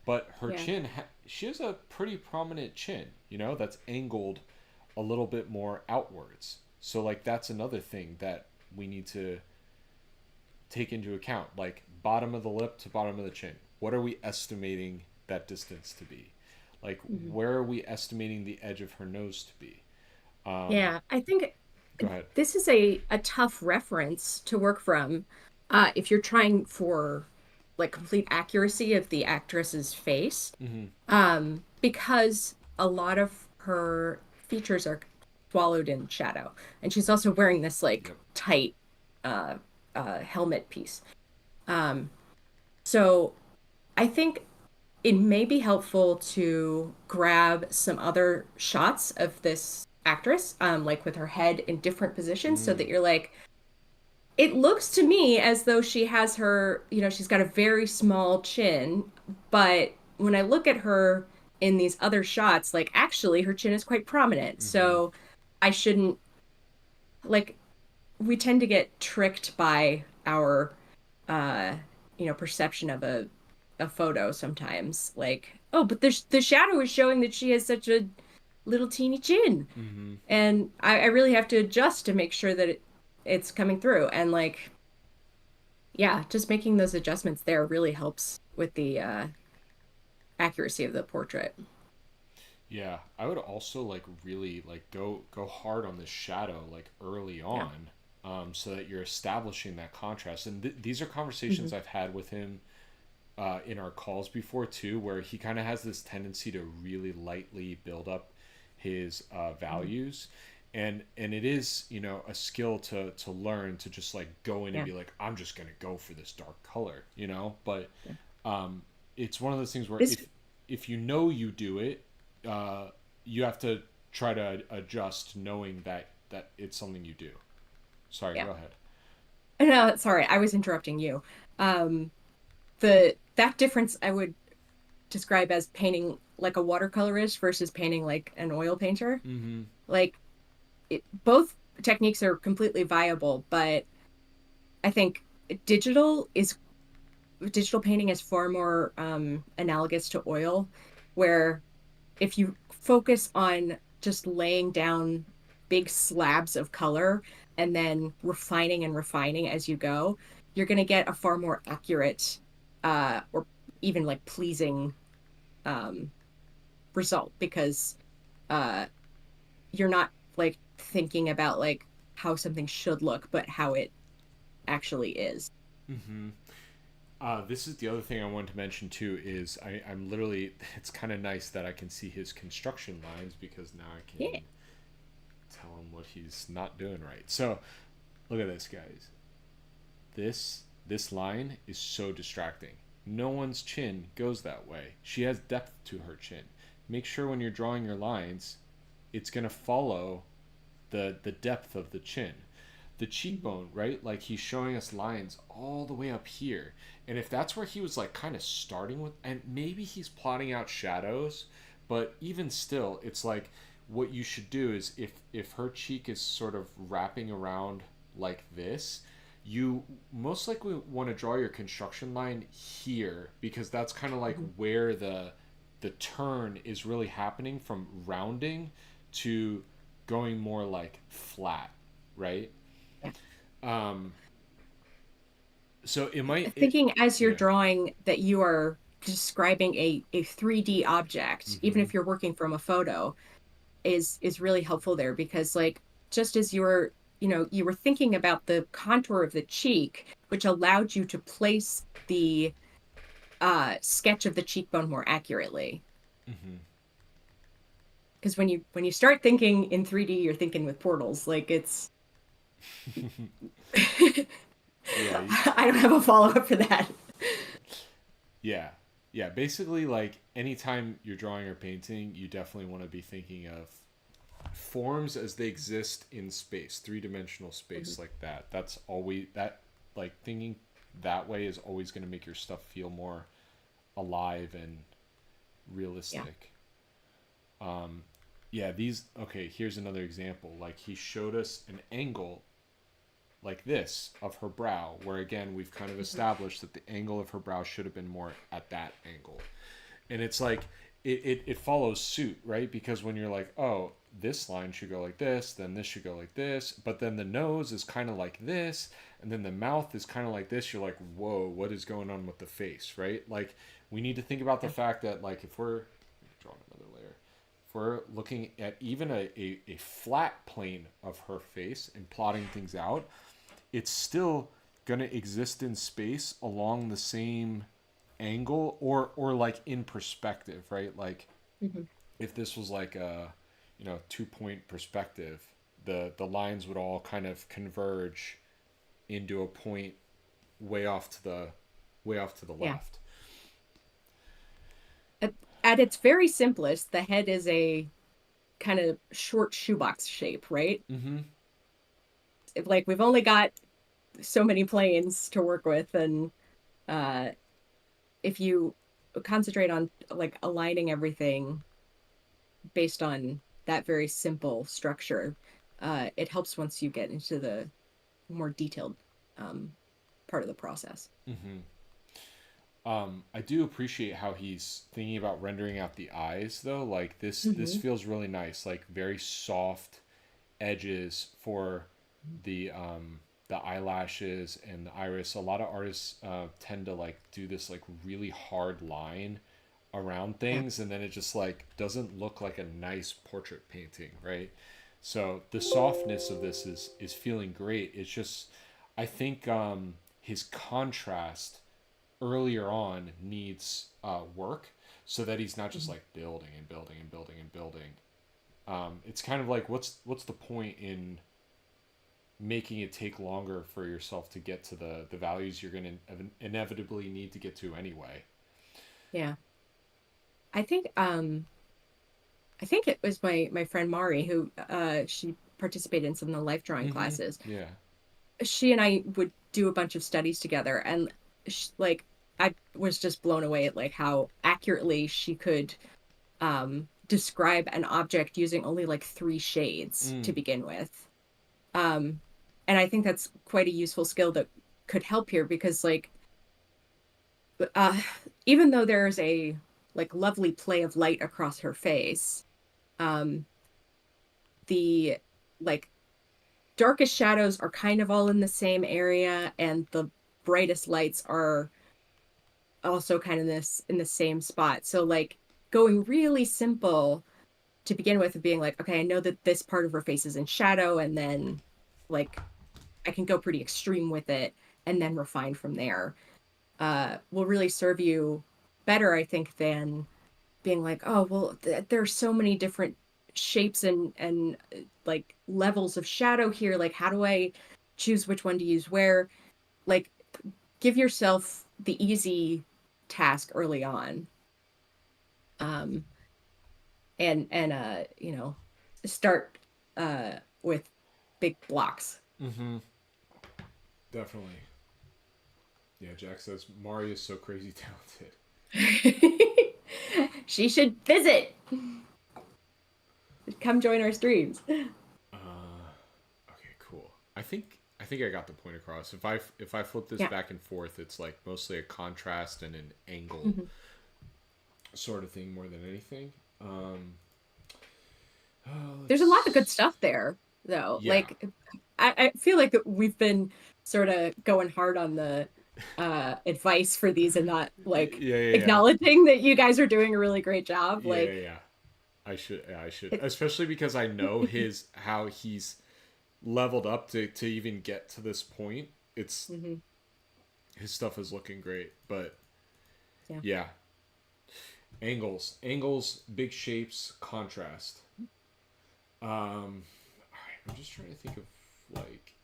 But her Yeah. chin, she has a pretty prominent chin, that's angled a little bit more outwards. So like that's another thing that we need to take into account. Like bottom of the lip to bottom of the chin. What are we estimating that distance to be? Like Mhm. where are we estimating the edge of her nose to be? Um, Yeah. I think Go ahead. this is a tough reference to work from if you're trying for like complete accuracy of the actress's face, Mm-hmm. because a lot of her features are swallowed in shadow, and she's also wearing this like Yep. tight uh, helmet piece. Um, so I think it may be helpful to grab some other shots of this actress, like with her head in different positions, so that Mm. you're like, it looks to me as though she has her, she's got a very small chin, but when I look at her in these other shots, like actually her chin is quite prominent. Mm-hmm. So I shouldn't, like, we tend to get tricked by our uh perception of a photo sometimes. Like, oh, but the shadow is showing that she has such a little teeny chin. Mm-hmm. And I really have to adjust to make sure that it's coming through. And like, yeah, just making those adjustments there really helps with the accuracy of the portrait. Yeah, I would also like really like go hard on the shadow like early Yeah. on, so that you're establishing that contrast. And these are Hmm. conversations I've had with him in our calls before too, where he kind of has this tendency to really lightly build up his values, and it is a skill to learn to just like go in and Yeah. be like, I'm just gonna go for this dark color, but Yeah. it's one of those things where This, if you know you do it, uh, you have to try to adjust knowing that it's something you do. Sorry, yeah. go ahead. No, sorry, I was interrupting you. Um, the that difference I would describe as painting like a watercolorist versus painting like an oil painter. Mm-hmm. Like both techniques are completely viable, but I think digital is digital painting is far more analogous to oil, where if you focus on just laying down big slabs of color and then refining and refining as you go, you're going to get a far more accurate or even like pleasing um, result because uh, you're not like thinking about like how something should look, but how it actually is. Mm-hmm. This is the other thing I wanted to mention too is I'm literally it's kind of nice that I can see his construction lines because now I can Yeah. tell him what he's not doing right. So look at this, guys. This line is so distracting. No one's chin goes that way. She has depth to her chin. Make sure when you're drawing your lines, it's gonna follow the depth of the chin. the cheekbone, right? Like he's showing us lines all the way up here. And if that's where he was like kind of starting with, and maybe he's plotting out shadows, but even still, it's like what you should do is if her cheek is sort of wrapping around like this, you most likely want to draw your construction line here because that's kind of like Mhm. where the turn is really happening from rounding to going more like flat, right? Yeah. Um, so it might, Thinking as you're yeah. drawing that you are describing a 3D object, even Mm-hmm. if you're working from a photo, is really helpful there because like just as you were thinking about the contour of the cheek, which allowed you to place the sketch of the cheekbone more accurately. Mm-hmm. Because when you start thinking in 3D, you're thinking with portals. Like it's Yeah, I don't have a follow-up for that. yeah, yeah. Basically, like anytime you're drawing or painting, you definitely want to be thinking of forms as they exist in space, three-dimensional space like that. That's always that like thinking that way is always going to make your stuff feel more alive and Yeah. realistic. Yeah, these okay, here's another example. Like he showed us an angle like this of her brow, where again we've kind of Mhm. established that the angle of her brow should have been more at that angle. And it's like it follows suit, right? Because when you're like, oh, this line should go like this, then this should go like this, but then the nose is kind of like this, and then the mouth is kind of like this, you're like, whoa, what is going on with the face, right? Like we need to think about the Yeah. fact that like if we're drawing another layer, if we're looking at even a flat plane of her face and plotting things out, it's still going to exist in space along the same angle or like in perspective, right? Like Mhm. if this was like a 2 point perspective, the lines would all kind of converge into a point way off to the Yeah. left. At, at its very simplest, the head is a kind of short shoebox shape, right? Mm-hmm. Like we've only got so many planes to work with, and uh, if you concentrate on like aligning everything based on that very simple structure, it helps once you get into the more detailed um, part of the process. Mm-hmm. I do appreciate how he's thinking about rendering out the eyes though. Like this Mm-hmm. feels really nice. Like very soft edges for the eyelashes and the iris. A lot of artists tend to like do this like really hard line around Yeah. things, and then it just like doesn't look like a nice portrait painting, right? So the softness of this is feeling great. It's just I think his contrast earlier on needs work so that he's not just Mm-hmm. like building and building and building and building. It's kind of like what's the point in making it take longer for yourself to get to the values you're going to inevitably need to get to anyway. Yeah. I think I think it was my friend Mari who she participated in some of the life drawing Mm-hmm. classes. Yeah. She and I would do a bunch of studies together, and like I was just blown away at like how accurately she could describe an object using only like three shades to Mm. begin with. Um, and I think that's quite a useful skill that could help here because like uh, even though there's a like lovely play of light across her face, um, the like darkest shadows are kind of all in the same area, and the brightest lights are also kind of this in the same spot. So like going really simple to begin with of being like, okay, I know that this part of her face is in shadow, and then like I can go pretty extreme with it and then refine from there. Will really serve you better, I think, than being like, oh, well, there's so many different shapes and like levels of shadow here. Like, how do I choose which one to use where? Like, give yourself the easy task early on. Um, and start with big blocks. Mm-hmm. Definitely. Yeah, Jack says Mari is so crazy talented. She should visit. Come join our streams. Okay, cool. I think I got the point across. If I flip this Yeah. back and forth, it's like mostly a contrast and an angle Mhm. sort of thing more than anything. Um, There's a lot of good let's. stuff there, though. Yeah. Like, I feel like we've been sort of going hard on the advice for these and not like Yeah, yeah, yeah. acknowledging that you guys are doing a really great job. Yeah, yeah, Like, yeah. I should. it, Especially because I know his how he's leveled up to even get to this point. It's Mhm. his stuff is looking great, but Yeah. yeah, angles, big shapes, contrast. All right, I'm just trying to think of like,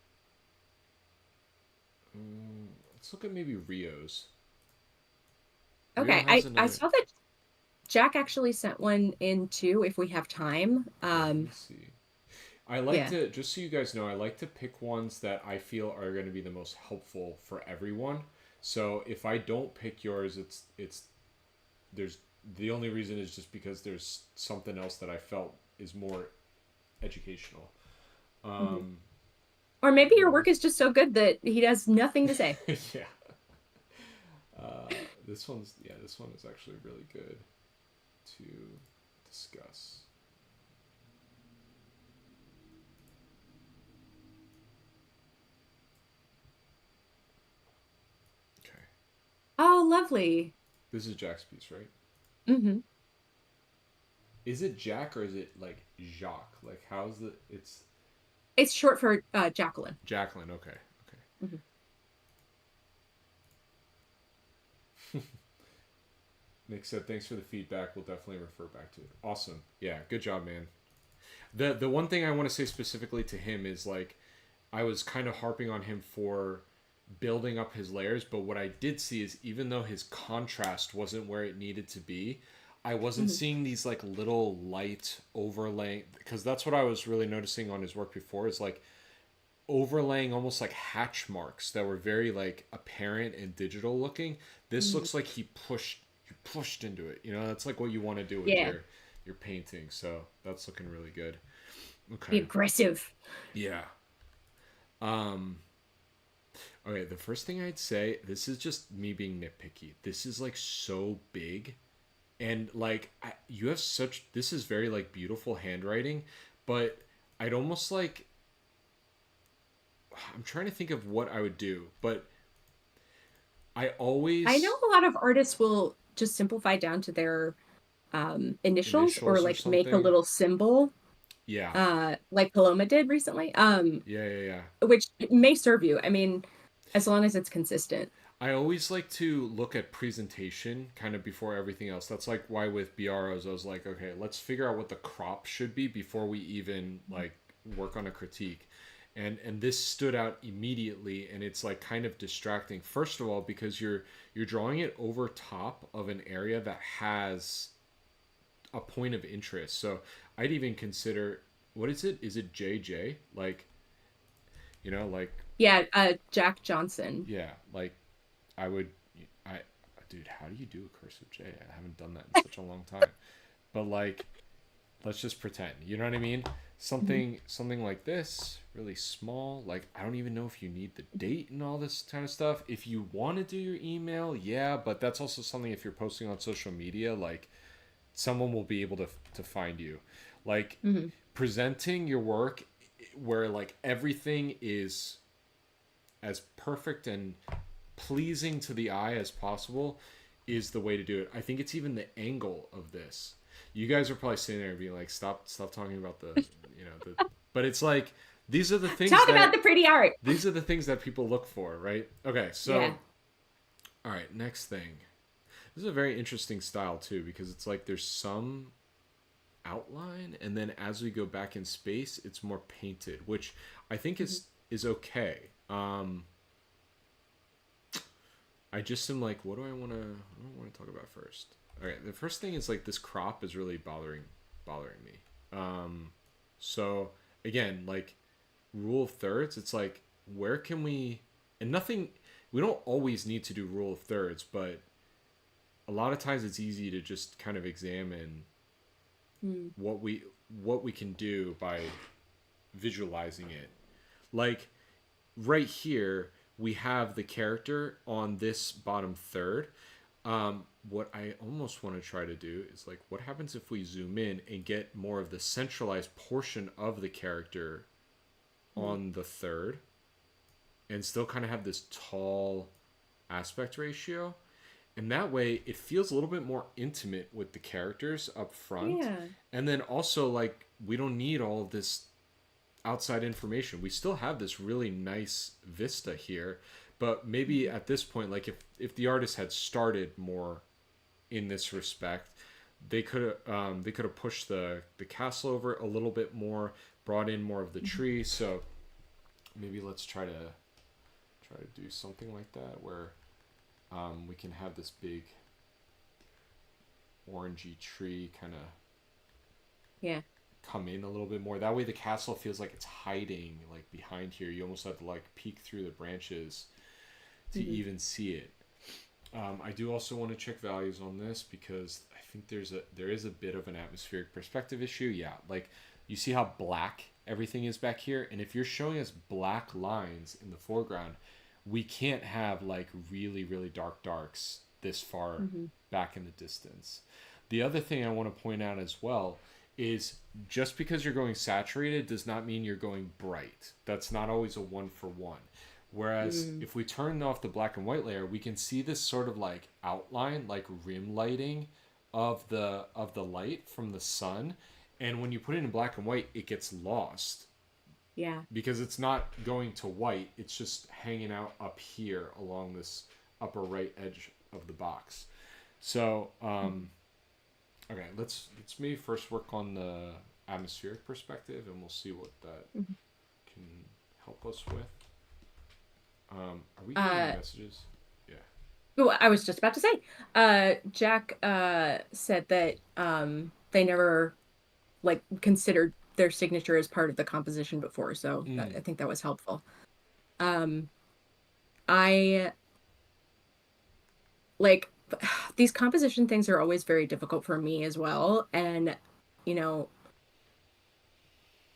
let's look at maybe Rio's. Rio Okay. has I another. saw that Jack actually sent one in too, if we have time. Yeah, let me see. I like Yeah. to, just so you guys know, I like to pick ones that I feel are going to be the most helpful for everyone. So if I don't pick yours, it's there's the only reason is just because there's something else that I felt is more educational. Mhm. Um, Or all right, maybe here your it work is just so good that he has nothing to say. is. Yeah. This one is actually really good to discuss. Okay. Oh, lovely. This is Jack's piece, right? Hmm. Is it Jack or is it like Jacques? Like how's the it's It's short for Jacqueline. Jacqueline, okay. Mhm. Nick said thanks for the feedback. We'll definitely refer back to it. Awesome. Yeah, good job, man. The one thing I want to say specifically to him is like I was kind of harping on him for building up his layers, but what I did see is even though his contrast wasn't where it needed to be, I wasn't Mhm. seeing these like little light overlay because that's what I was really noticing on his work before is like overlaying almost like hatch marks that were very like apparent and digital looking. This Mhm. looks like he pushed into it. You know, that's like what you want to do with Yeah. your painting. So that's looking really good. Be Okay. aggressive. Yeah. Um okay, the first thing I'd say, this is just me being nitpicky. This is like so big and like you have such this is very like beautiful handwriting, but I'd almost like I'm trying to think of what I would do, but I I know always a lot of artists will just simplify down to their initials or initials or like make a something. little symbol, Yeah. like Paloma did recently, Yeah, yeah, yeah. which may serve you. I mean, as long as it's consistent. I always like to look at presentation kind of before everything else. That's like why with BROs I was like, okay, let's figure out what the crop should be before we even like work on a critique. And this stood out immediately and it's like kind of distracting. First of all, because you're drawing it over top of an area that has a point of interest. So I'd even consider what is it? Is it JJ? Like, like Yeah, Jack Johnson. yeah, like I would, I, dude, how do you do a cursive J? I haven't done that in such a long time. But like, let's just pretend. You know what I mean? Mhm. Something like this, really small. Like I don't even know if you need the date and all this kind of stuff. If you want to do your email, yeah, but that's also something if you're posting on social media, like someone will be able to find you. Like Mhm. presenting your work where like everything is as perfect and pleasing to the eye as possible is the way to do it. I think it's even the angle of this. You guys are probably sitting there being like, stop talking about the but it's like these are the things Talk about that the pretty art. people look for, right? Okay, Yeah. so all right, next thing. This is a very interesting style too because it's like there's some outline and then as we go back in space, it's more painted, which I think Mhm. is okay. I just am like, what do I want to talk about first? Okay, the first thing is like this crop is really bothering me. So again, like rule of thirds, it's like where can we? and nothing, we don't always need to do rule of thirds, but a lot of times it's easy to just kind of examine Mm. what we can do by visualizing it. Like right here, we have the character on this bottom third. What I almost want to try to do is like, what happens if we zoom in and get more of the centralized portion of the character Mm. on the third and still kind of have this tall aspect ratio? And that way it feels a little bit more intimate with the characters up front. Yeah. And then also, like, we don't need all of this outside information. We still have this really nice vista here, but maybe at this point, like, if the artist had started more in this respect, they could have pushed the castle over a little bit more, brought in more of the Mhm. tree. So maybe let's try to do something like that where we can have this big orangey tree kind of Yeah. come in a little bit more. That way the castle feels like it's hiding like behind here. You almost have to like peek through the branches to Hmm. even see it. I do also want to check values on this because I think there is a bit of an atmospheric perspective issue. Yeah, like you see how black everything is back here, and if you're showing us black lines in the foreground, we can't have like really dark darks this far Hmm. back in the distance. The other thing I want to point out as well is just because you're going saturated does not mean you're going bright. That's not always a one for one. Whereas Mm. if we turn off the black and white layer, we can see this sort of like outline, like rim lighting of the light from the sun. And when you put it in black and white, it gets lost Yeah. because it's not going to white. It's just hanging out up here along this upper right edge of the box. So, Mhm. okay, let's maybe first work on the atmospheric perspective, and we'll see what that Mhm. can help us with. Are we getting Uh, messages? Yeah. well, I was just about to say, Jack said that they never like considered their signature as part of the composition before, so Mm. I think that was helpful. Um, I like these composition things are always very difficult for me as well, and you know,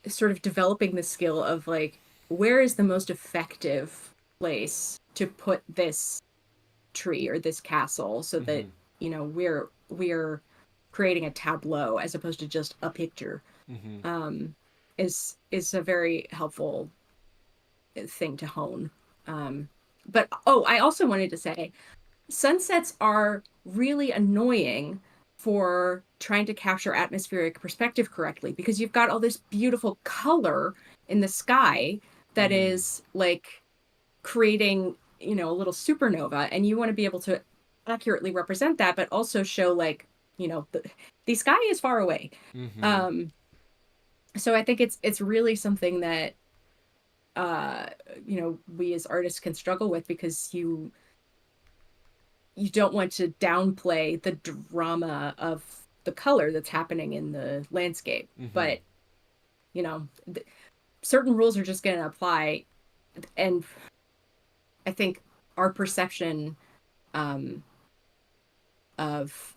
sort of developing the skill of like where is the most effective place to put this tree or this castle so that Mm-hmm. we're creating a tableau as opposed to just a picture Mm-hmm. um is a very helpful thing to hone. But oh, I also wanted to say sunsets are really annoying for trying to capture atmospheric perspective correctly because you've got all this beautiful color in the sky that Mm. is like creating, a little supernova, and you want to be able to accurately represent that but also show like, the sky is far away. Mm-hmm. Um so I think it's really something that uh we as artists can struggle with because you don't want to downplay the drama of the color that's happening in the landscape. Mm-hmm. But, you know, certain rules are just going to apply. And I think our perception um, of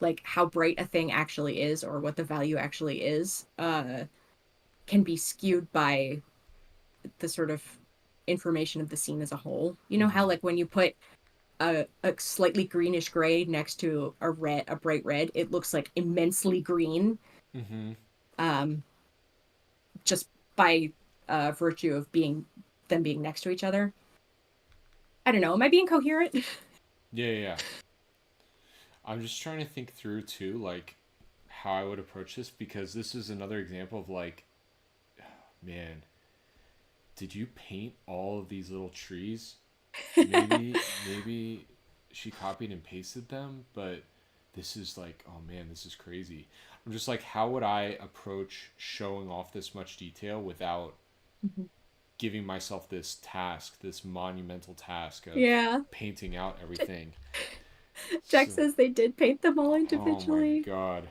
like how bright a thing actually is or what the value actually is can be skewed by the sort of information of the scene as a whole. You know how Mm-hmm. like when you put a slightly greenish gray next to a bright red, it looks like immensely green, Mm-hmm. um, just by virtue of them being next to each other. I don't know. Am I being coherent? Yeah, yeah, yeah. I'm just trying to think through too, like how I would approach this because this is another example of like, man, did you paint all of these little trees? Maybe she copied and pasted them, but this is like, oh man, this is crazy. I'm just like, how would I approach showing off this much detail without giving myself this task, this monumental task of Yeah. painting out everything? Jack So, says they did paint them all oh my individually. god.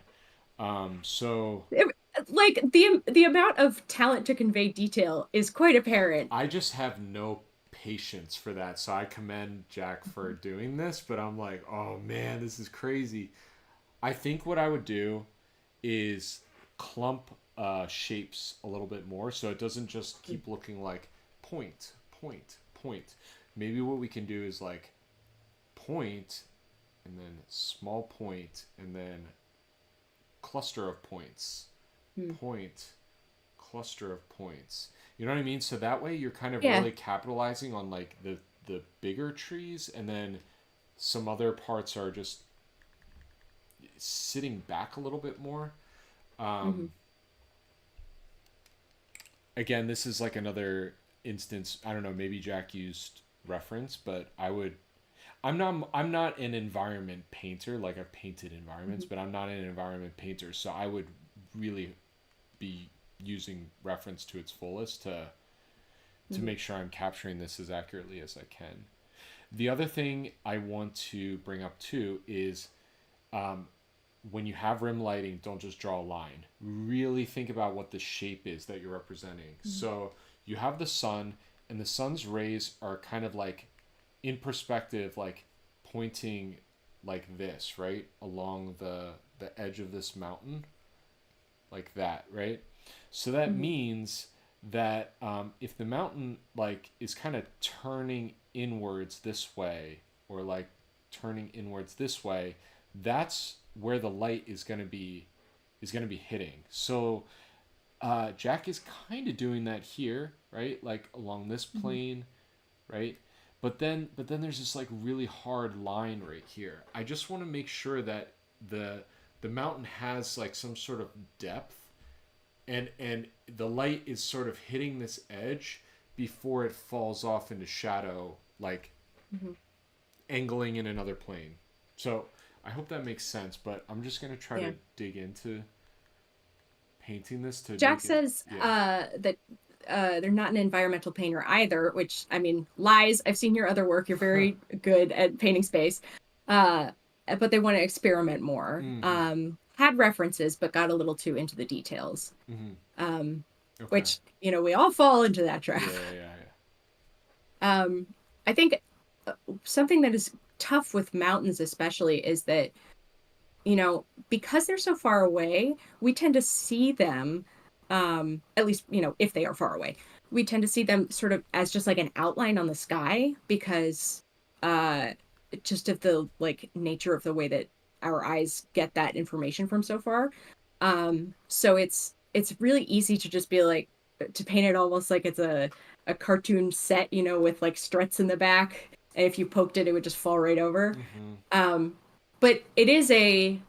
So Like the amount of talent to convey detail is quite apparent. I just have no patience for that. So I commend Jack for doing this, but I'm like, oh man, this is crazy. I think what I would do is clump shapes a little bit more so it doesn't just keep looking like point, point, point. Maybe what we can do is like point and then small point and then cluster of points, Mm. point, cluster of points. You know what I mean? So that way you're kind of Yeah. really capitalizing on like the bigger trees, and then some other parts are just sitting back a little bit more. Hmm. Um, Again, this is like another instance. I don't know. Maybe Jack used reference, but I would. I'm not an environment painter. Like I've painted environments, Hmm. but I'm not an environment painter. So I would really be using reference to its fullest to Hmm. make sure I'm capturing this as accurately as I can. The other thing I want to bring up too is um, when you have rim lighting, don't just draw a line. Really think about what the shape is that you're representing. So you have the sun, and the sun's rays are kind of like in perspective, like pointing like this, right? Along the edge of this mountain, like that, right? So that Hmm. means that if the mountain like is kind of turning inwards this way, or like turning inwards this way, that's where the light is going to be hitting. So Jack is kind of doing that here, right? Like along this Hmm. plane, right? But then there's this like really hard line right here. I just want to make sure that the the mountain has like some sort of depth, and the light is sort of hitting this edge before it falls off into shadow, like Hmm. angling in another plane. So I hope that makes sense, but I'm just gonna try Yeah. to dig into painting this to Jack make it. says Yeah. that they're not an environmental painter either, which I mean, lies. I've seen your other work. You're very good at painting space. Uh, but they want to experiment more. Mm-hmm. Had references, but got a little too into the details. Mm-hmm. Um, Okay. which, we all fall into that trap. Yeah, yeah, Um, I think something that is tough with mountains, especially, is that because they're so far away, we tend to see them, at least, if they are far away, we tend to see them sort of as just like an outline on the sky because uh just of the like nature of the way that our eyes get that information from so far. So it's really easy to just be like to paint it almost like it's a cartoon set, with like struts in the back. And if you poked it, it would just fall right over. yeah. Mm-hmm. Um, but it is a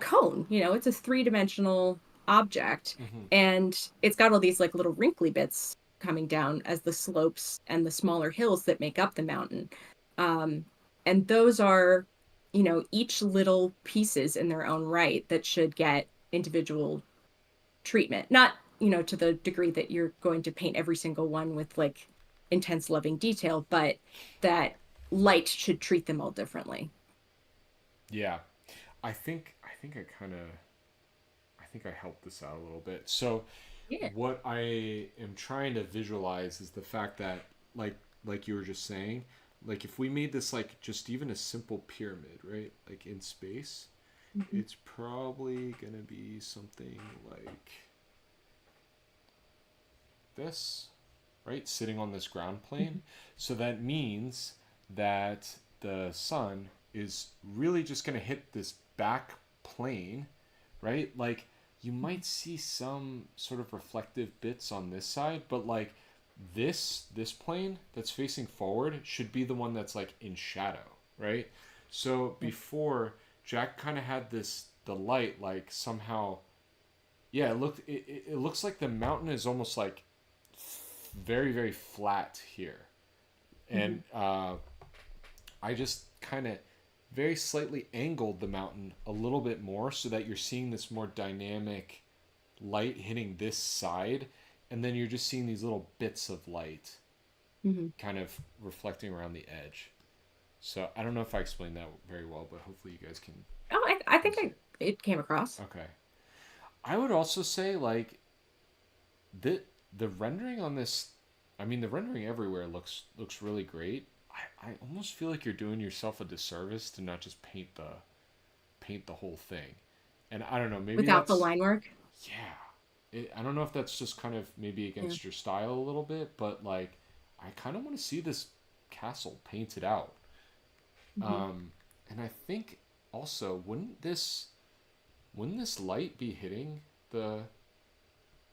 cone, it's a three-dimensional object, Mm-hmm. and it's got all these like little wrinkly bits coming down as the slopes and the smaller hills that make up the mountain. Um, and those are, each little pieces in their own right that should get individual treatment. Not, to the degree that you're going to paint every single one with like intense loving detail, but that light should treat them all differently. Yeah. I think I think I helped this out a little bit. So Yeah. what I am trying to visualize is the fact that like you were just saying, like if we made this like just even a simple pyramid, right? Like in space, Mhm. it's probably going to be something like this, right? Sitting on this ground plane. Mhm. So that means that the sun is really just going to hit this back plane, right? Like you might see some sort of reflective bits on this side, but like this plane that's facing forward should be the one that's like in shadow, right? So before Jack kind of had this the light like somehow, yeah, it looks like the mountain is almost like very very flat here, and Mhm. I just kind of very slightly angled the mountain a little bit more so that you're seeing this more dynamic light hitting this side, and then you're just seeing these little bits of light Mhm. kind of reflecting around the edge. So I don't know if I explained that very well, but hopefully you guys Oh, I can think see it. it came across. Okay. I would also say like the rendering on this, I mean, the rendering everywhere looks really great. I almost feel like you're doing yourself a disservice to not just paint the whole thing. And I don't know, maybe without the that's line work. yeah. I don't know if that's just kind of maybe Yeah. against your style a little bit, but like I kind of want to see this castle painted out. Hmm. And I think also wouldn't this light be hitting the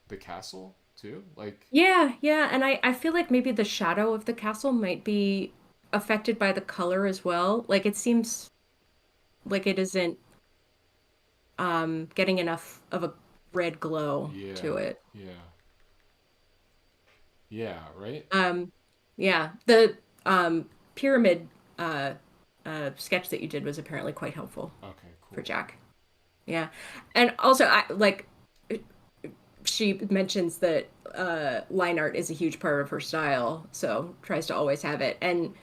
the castle too? Like Yeah, yeah, and I feel like maybe the shadow of the castle might be affected by the color as well. Like it seems like it isn't getting enough of a red glow yeah, to it. yeah, yeah, right? Um yeah, the pyramid uh sketch that you did was apparently quite helpful Okay, for cool. Jack. Yeah. And also I like she mentions that line art is a huge part of her style, so tries to always have it. And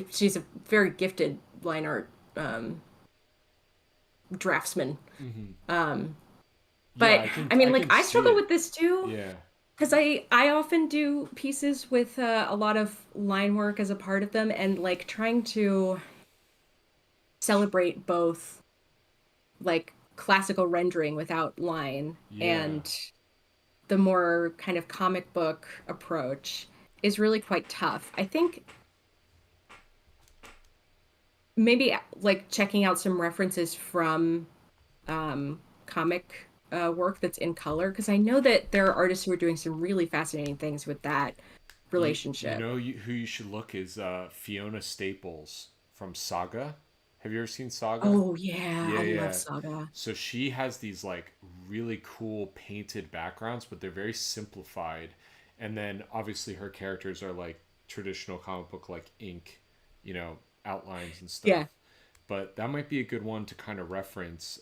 she's a very gifted line art um, draftsman. Mm-hmm. Um, Yeah, but I I mean, like can I see struggle it. with this too Yeah. because I often do pieces with a lot of line work as a part of them, and like trying to celebrate both like classical rendering without line Yeah. and the more kind of comic book approach is really quite tough. I think maybe like checking out some references from comic work that's in color because I know that there are artists who are doing some really fascinating things with that You relationship. know who you should look is Fiona Staples from Saga. Have you ever seen Saga? Oh yeah, Yeah, I love yeah. Saga. So she has these like really cool painted backgrounds, but they're very simplified. And then obviously her characters are like traditional comic book like ink, you know, outlines and stuff. Yeah. But that might be a good one to kind of reference.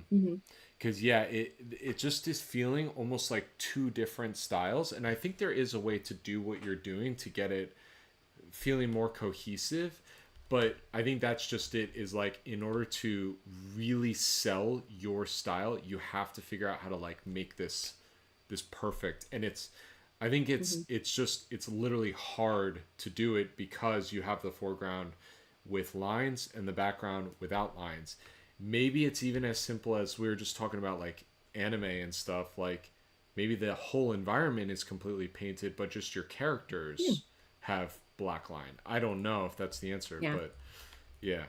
Hmm. Because yeah, it just is feeling almost like two different styles, and I think there is a way to do what you're doing to get it feeling more cohesive. But I think that's just it, is like in order to really sell your style you have to figure out how to like make this perfect. And it's I think Hmm. it's just it's literally hard to do it because you have the foreground with lines and the background without lines. Maybe it's even as simple as we were just talking about like anime and stuff, like maybe the whole environment is completely painted but just your Yeah. characters have black line. I don't know if that's the answer, Yeah. but yeah.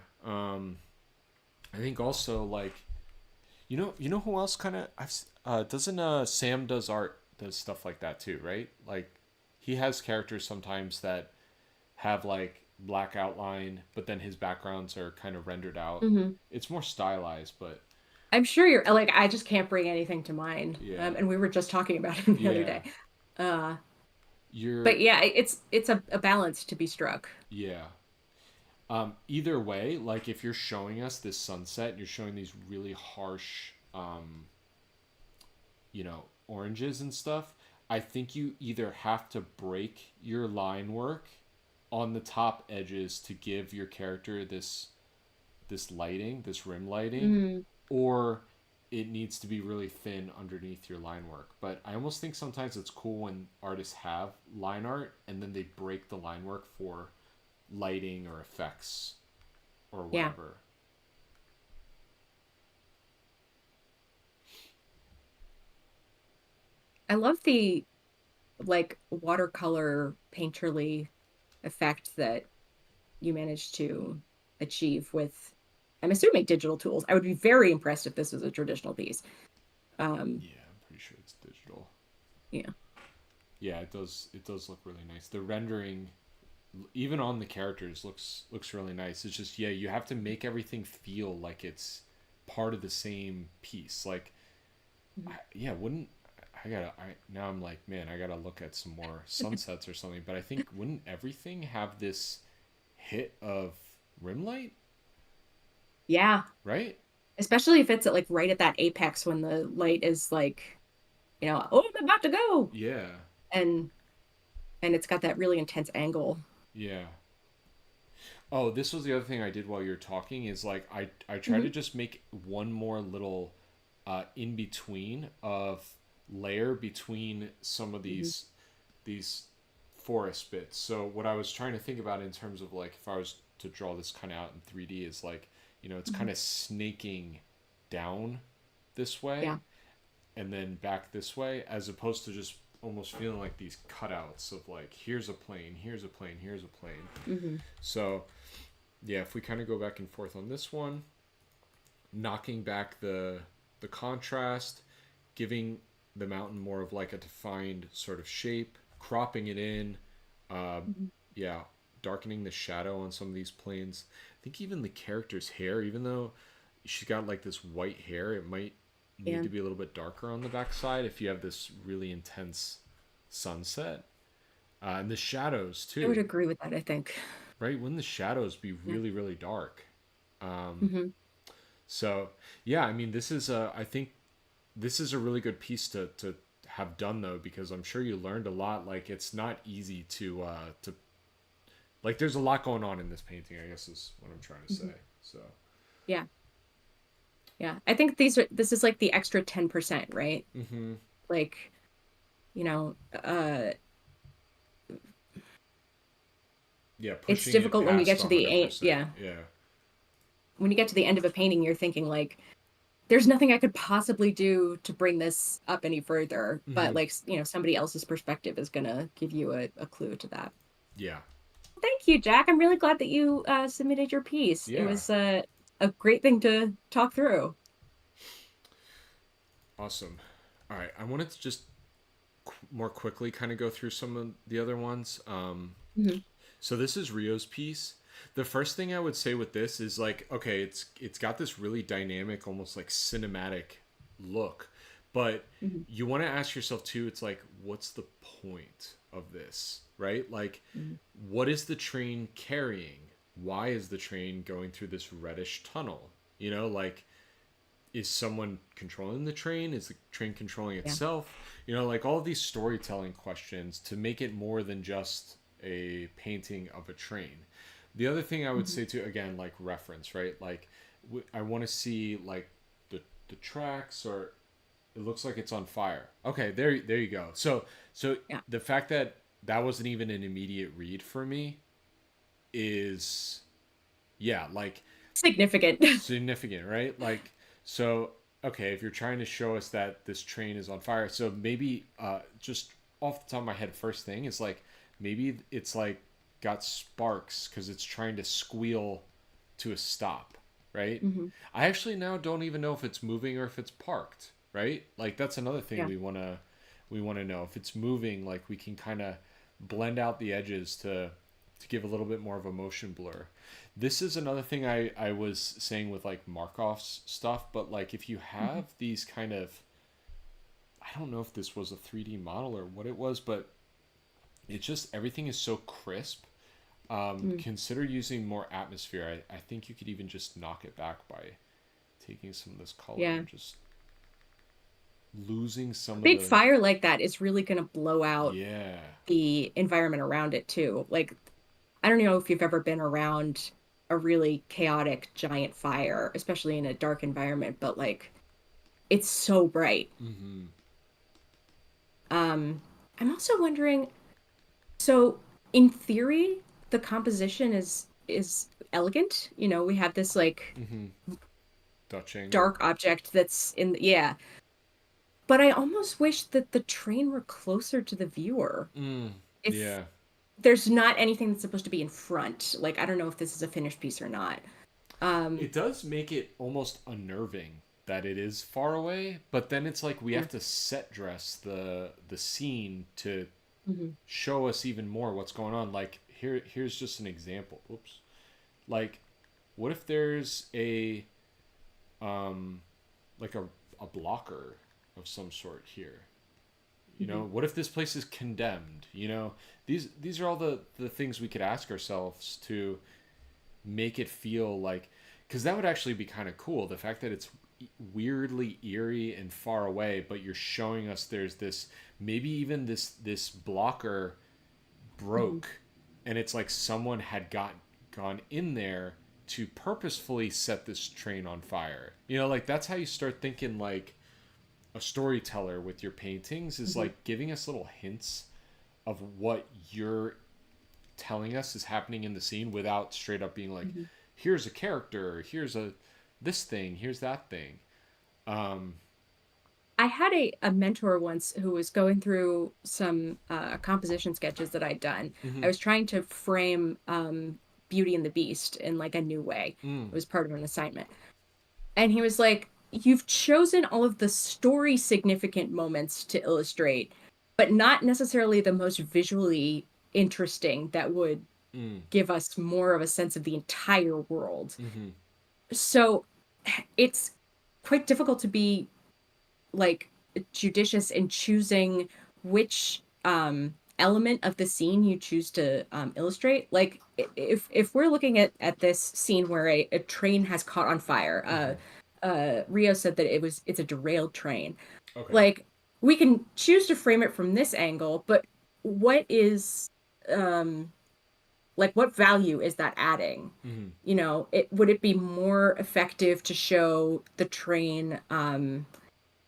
I think also like you know who else kind of I've doesn't Sam does art does stuff like that too, right? Like he has characters sometimes that have like black outline, but then his backgrounds are kind of rendered out. Hmm. It's more stylized, but I'm sure you're like I just can't bring anything to mind. yeah, And we were just talking about him the other yeah, day. Uh, you're but yeah, it's a balance to be struck. yeah. Either way, like if you're showing us this sunset, you're showing these really harsh, you know, oranges and stuff. I think you either have to break your line work on the top edges to give your character this lighting, this rim lighting, Mm, or it needs to be really thin underneath your line work. But I almost think sometimes it's cool when artists have line art and then they break the line work for lighting or effects or yeah. whatever. I love the like watercolor painterly effect that you managed to achieve with, I'm assuming, digital tools. I would be very impressed if this was a traditional piece. Um, Yeah, I'm pretty sure it's digital. yeah. Yeah, it does look really nice. The rendering even on the characters looks really nice. It's just yeah, you have to make everything feel like it's part of the same piece. Like yeah, wouldn't I gotta I now I'm like, man, I gotta look at some more sunsets or something. But I think wouldn't everything have this hit of rim light, Yeah. right? Especially if it's at like right at that apex when the light is like, oh, I'm about to go. Yeah, And it's got that really intense angle. yeah. Oh, this was the other thing I did while you were talking is like I tried to Hmm. just make one more little in between of layer between some of Hmm. these forest bits. So what I was trying to think about in terms of like if I was to draw this kind of out in 3D is like, it's Mhm. kind of snaking down this way Yeah. and then back this way, as opposed to just almost feeling like these cutouts of like, here's a plane, here's a plane, here's a plane. Hmm. So yeah, if we kind of go back and forth on this one, knocking back the contrast, giving the mountain more of like a defined sort of shape, cropping it in, uh, Hmm. yeah, darkening the shadow on some of these planes. I think even the character's hair, even though she's got like this white hair, it might need Yeah. to be a little bit darker on the backside if you have this really intense sunset. And the shadows I would too, agree with that, I think. right? Wouldn't the shadows be Yeah. really, really dark? Hmm. So yeah, I mean, I think this is a really good piece to have done though, because I'm sure you learned a lot. Like it's not easy to like there's a lot going on in this painting, I guess is what I'm trying to Hmm. say. So Yeah. Yeah. I think this is like the extra 10%, right? hmm Like, you know, yeah, it's pushing it difficult when you get past to the 100%. yeah, Yeah. when you get to the end of a painting, you're thinking like, there's nothing I could possibly do to bring this up any further. But hmm like, somebody else's perspective is gonna give you a clue to that. Yeah. Thank you, Jack. I'm really glad that you submitted your piece. It Yeah. was a great thing to talk through. Awesome. All right, I wanted to just more quickly kind of go through some of the other ones. Hmm. So this is Rio's piece. The first thing I would say with this is like, okay, it's got this really dynamic, almost like cinematic look, but Hmm. you want to ask yourself too. It's like, what's the point of this, right? Like, Hmm. what is the train carrying? Why is the train going through this reddish tunnel? Like, is someone controlling the train? Is the train controlling Yeah. itself? Like all of these storytelling questions to make it more than just a painting of a train. The other thing I would Hmm. say too, again, like reference, right? Like I want to see like the tracks, or it looks like it's on fire. Okay, there you go. So Yeah. the fact that that wasn't even an immediate read for me is, yeah, like Significant. significant, right? Like, so, okay, if you're trying to show us that this train is on fire, so maybe just off the top of my head, first thing is like maybe it's like got sparks because it's trying to squeal to a stop, right? Hmm. I actually now don't even know if it's moving or if it's parked, right? Like that's another thing Yeah. we want to know. If it's moving, like we can kind of blend out the edges to give a little bit more of a motion blur. This is another thing I was saying with like Markov's stuff, but like if you Hmm. have these kind of, I don't know if this was a 3D model or what it was, but it's just everything is so crisp. Mm. Consider using more atmosphere. I think you could even just knock it back by taking some of this color Yeah. and just losing A some of big the, fire like that is really going to blow out yeah. the environment around it too. Like, I don't know if you've ever been around a really chaotic giant fire, especially in a dark environment, but like it's so bright. hmm Um, I'm also wondering, so in theory, the composition is elegant. We have this like hmm Dutch angle. dark object that's yeah. But I almost wish that the train were closer to the viewer. If Yeah. there's not anything that's supposed to be in front, like I don't know if this is a finished piece or not. It Um, does make it almost unnerving that it is far away, but then it's like we yeah. have to set dress the scene to Hmm. show us even more what's going on. Like here's just an example. Oops. Like what if there's a um like a blocker of some sort here? Hmm. What if this place is condemned? These are all the things we could ask ourselves to make it feel like, because that would actually be kind of cool, the fact that it's weirdly eerie and far away, but you're showing us there's this, maybe even this blocker Hmm. broke, and it's like someone had gone in there to purposefully set this train on fire. Like that's how you start thinking like a storyteller with your paintings, is Hmm. like giving us little hints of what you're telling us is happening in the scene without straight up being like, Mhm. here's a character, here's a this thing, here's that thing. Um, I had a mentor once who was going through some composition sketches that I'd done. I mm-hmm, was trying to frame Beauty and the Beast in like a new way. mm, It was part of an assignment. And he was like, "You've chosen all of the story significant moments to illustrate, but not necessarily the most visually interesting that would mm, give us more of a sense of the entire world." mm-hmm, So it's quite difficult to be like judicious in choosing which element of the scene you choose to illustrate. Like if we're looking at this scene where a train has caught on fire, mm-hmm. Rio said that it's a derailed train. Okay. Like we can choose to frame it from this angle, but what is um like what value is that adding? Mm-hmm, You know, it would it be more effective to show the train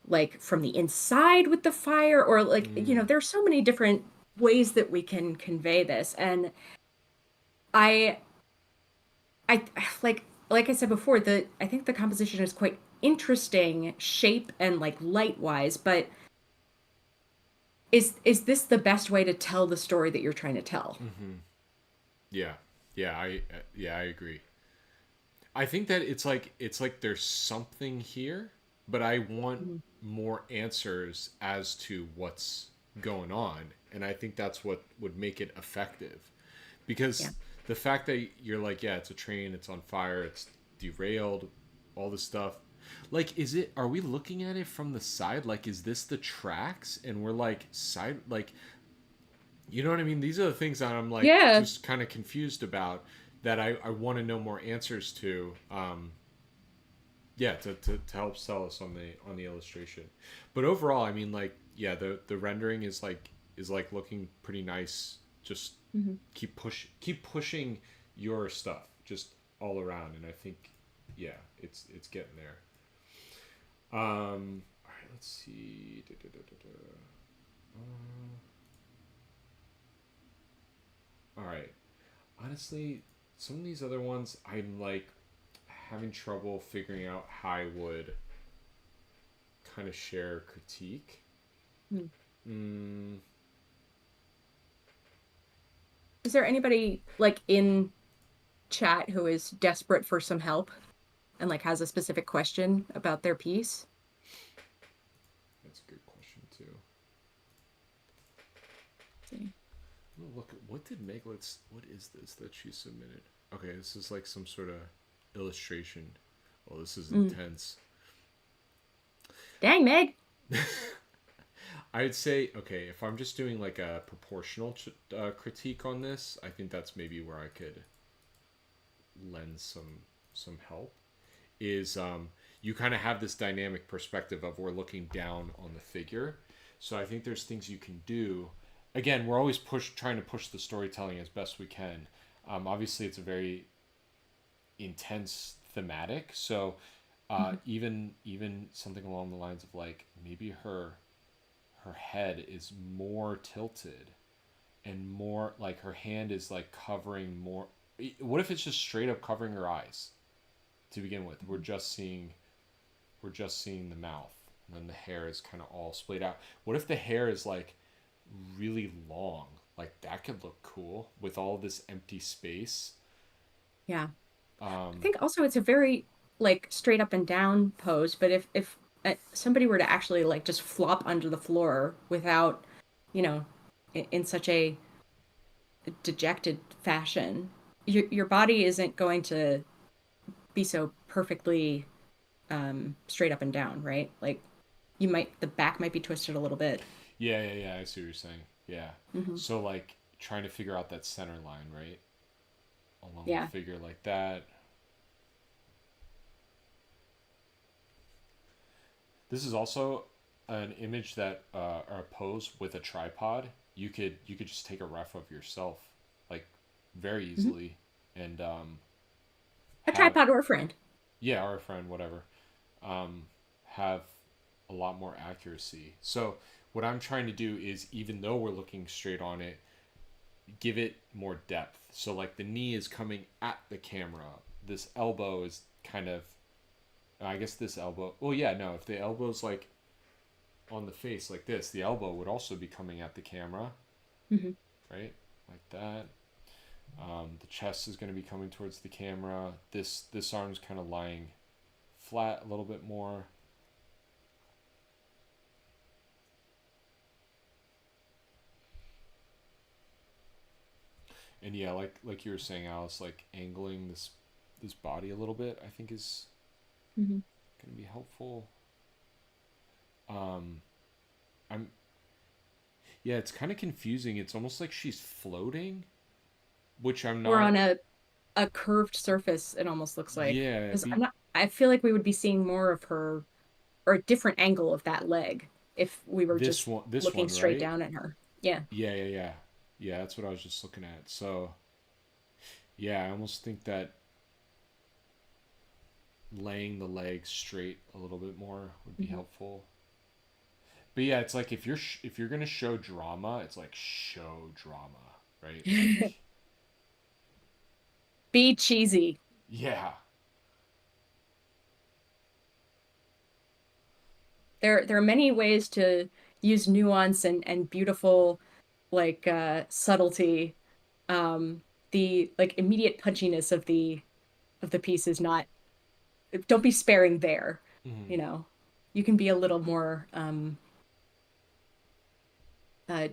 like from the inside with the fire, or like, you know, mm, there's so many different ways that we can convey this. And I I like I said before, the I think the composition is quite interesting shape and like light wise, but is this the best way to tell the story that you're trying to tell? mm-hmm. Yeah, yeah, I agree. I think that it's like there's something here, but I want Mhm. more answers as to what's going on, and I think that's what would make it effective. Yeah. Because the fact that you're like, yeah, it's a train, it's on fire, it's derailed, all this stuff. Like, is it? Are we looking at it from the side? Like, is this the tracks? And we're like side, like, you know what I mean? These are the things that I'm like Yeah. just kind of confused about that I want to know more answers to. Yeah, to help sell us on the illustration. But overall, I mean, like, yeah, the rendering is like looking pretty nice. Just Mhm. keep pushing your stuff just all around, and I think, yeah, it's getting there. All right, let's see. Da, da, da, da, da. All right, honestly, some of these other ones I'm like having trouble figuring out how I would kind of share critique. Mhm. Mm, Is there anybody like in chat who is desperate for some help and like has a specific question about their piece? that's a good question too. Let's see. Look, what did Meg? What is this that she submitted? Okay, this is like some sort of illustration. Oh, this is Mm. intense. Dang, Meg. I'd say, okay, if I'm just doing like a proportional critique on this, I think that's maybe where I could lend some help. Is you kind of have this dynamic perspective of we're looking down on the figure, so I think there's things you can do. Again, we're always trying to push the storytelling as best we can. Obviously, it's a very intense thematic, so Mhm. even something along the lines of like maybe her head is more tilted and more like her hand is like covering more. What if it's just straight up covering her eyes to begin with? We're just seeing the mouth, and then the hair is kind of all splayed out. What if the hair is like really long? Like that could look cool with all this empty space. Yeah. I Um, think also it's a very like straight up and down pose, but if somebody were to actually like just flop under the floor without, you know, in such a dejected fashion, your body isn't going to be so perfectly straight up and down, right? Like you might the back might be twisted a little bit. yeah, yeah, yeah. I see what you're saying. Yeah. Hmm. So like trying to figure out that center line, right, along the Yeah. figure like that. This is also an image that or a pose with a tripod. You could just take a ref of yourself, like very Hmm. easily, and A have tripod or a friend. yeah, or a friend, whatever, um, have a lot more accuracy. So what I'm trying to do is, even though we're looking straight on it, give it more depth. So like the knee is coming at the camera. This elbow is kind of, I guess this elbow. Well, yeah, no. If the elbow's like on the face like this, the elbow would also be coming at the camera, Hmm. right? Like that. The chest is going to be coming towards the camera. This arm's kind of lying flat a little bit more. And yeah, like you were saying, Alice, like angling this body a little bit, I think is Hmm. going to be helpful. Um, I'm Yeah, it's kind of confusing. It's almost like she's floating, which I'm Or not. on a curved surface, it almost looks like. Yeah, Because I'm be not, I feel like we would be seeing more of her or a different angle of that leg if we were this just one, this looking one, straight right? down at her. Yeah. Yeah, yeah, yeah, yeah. That's what I was just looking at. So yeah, I almost think that laying the legs straight a little bit more would be Hmm. helpful. But yeah, it's like if you're gonna show drama, it's like show drama, right? Like Be cheesy. yeah, There are many ways to use nuance and beautiful subtlety. Um, the like immediate punchiness of the piece is not, don't be sparing there, mm, you know. You can be a little more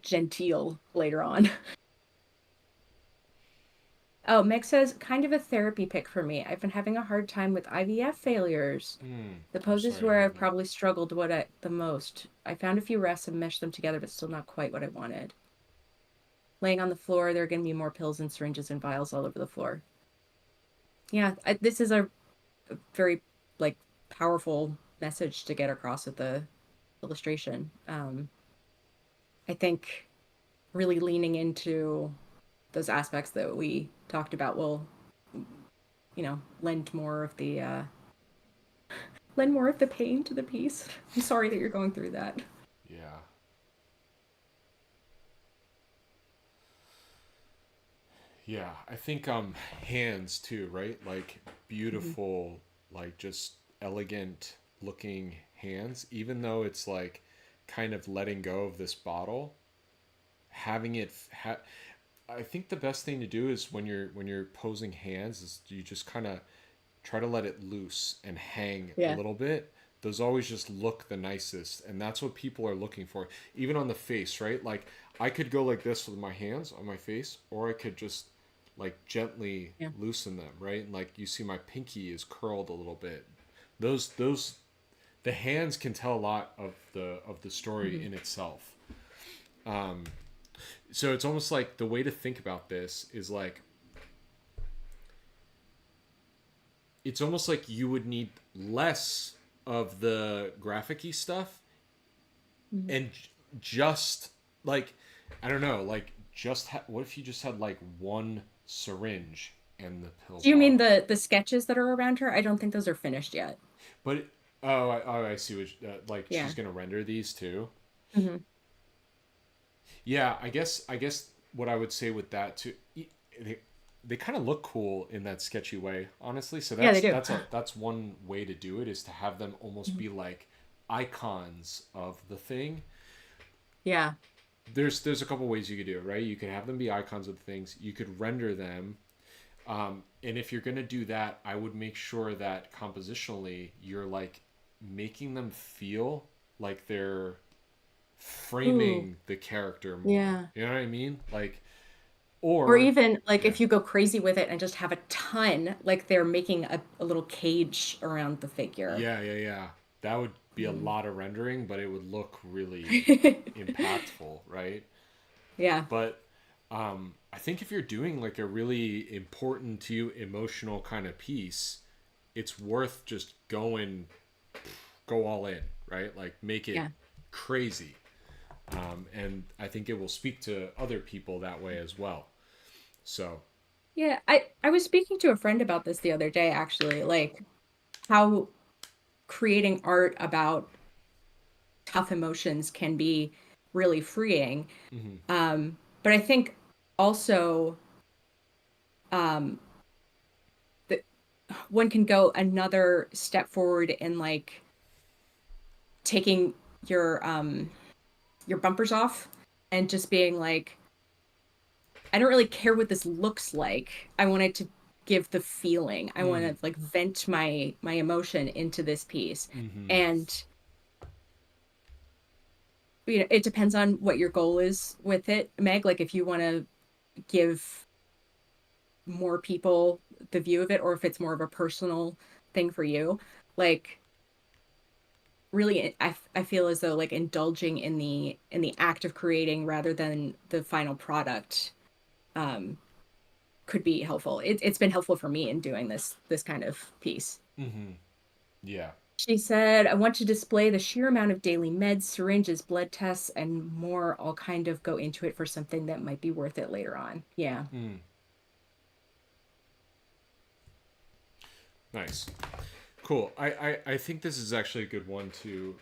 genteel later on. Oh, Mick says, kind of a therapy pick for me. I've been having a hard time with IVF failures. The I'm poses sorry to where hear I've that. probably struggled the most. I found a few rests and meshed them together, but still not quite what I wanted. Laying on the floor, there are going to be more pills and syringes and vials all over the floor. Yeah, this is a very like powerful message to get across with the illustration. I think really leaning into those aspects that we talked about will, lend more of the pain to the piece. I'm sorry that you're going through that. Yeah, yeah. I think hands too, right? Like Hmm. beautiful, like just elegant looking hands, even though it's like kind of letting go of this bottle, having I think the best thing to do is when you're posing hands is you just kind of try to let it loose and hang a Yeah. little bit. Those always just look the nicest, and that's what people are looking for. Even on the face, right? Like I could go like this with my hands on my face, or I could just like gently Yeah. loosen them, right? And like you see my pinky is curled a little bit. Those the hands can tell a lot of the story Hmm. in itself. So it's almost like the way to think about this is like it's almost like you would need less of the graphic-y stuff Hmm. and just like I don't know, like what if you just had like one syringe and the pill Do you mean bottle? the sketches that are around her? I don't think those are finished yet. But I see what like she's Yeah. gonna render these too. Hmm. Yeah, I guess what I would say with that too, they, they kind of look cool in that sketchy way, honestly. So Yeah, they do. that's one way to do it is to have them almost Mhm. be like icons of the thing. Yeah. There's a couple ways you could do it, right? You could have them be icons of the things. You could render them, and if you're gonna do that, I would make sure that compositionally you're like making them feel like they're Ooh. framing the character more. Yeah. You know what I mean? Like, Or or even like yeah, if you go crazy with it and just have a ton, like they're making a little cage around the figure. yeah, yeah, yeah. That would be a Mm. lot of rendering, but it would look really impactful, right? Yeah. But I think if you're doing like a really important to you emotional kind of piece, it's worth just go all in, right? Like make it Yeah. crazy. And I think it will speak to other people that way as well. So, Yeah. I was speaking to a friend about this the other day, actually, like how creating art about tough emotions can be really freeing. Hmm. But I think also um, that one can go another step forward in like taking your bumpers off and just being like, I don't really care what this looks like. I want it to give the feeling. I want Mm. to like vent my emotion into this piece. Hmm. And you know, it depends on what your goal is with it, Meg. Like if you want to give more people the view of it, or if it's more of a personal thing for you, like really I feel as though like indulging in the act of creating rather than the final product um could be helpful. It's been helpful for me in doing this kind of piece. Hmm. Yeah. She said, I want to display the sheer amount of daily meds, syringes, blood tests, and more. I'll kind of go into it for something that might be worth it later on. Yeah. Mm. Nice. Cool. I think this is actually a good one to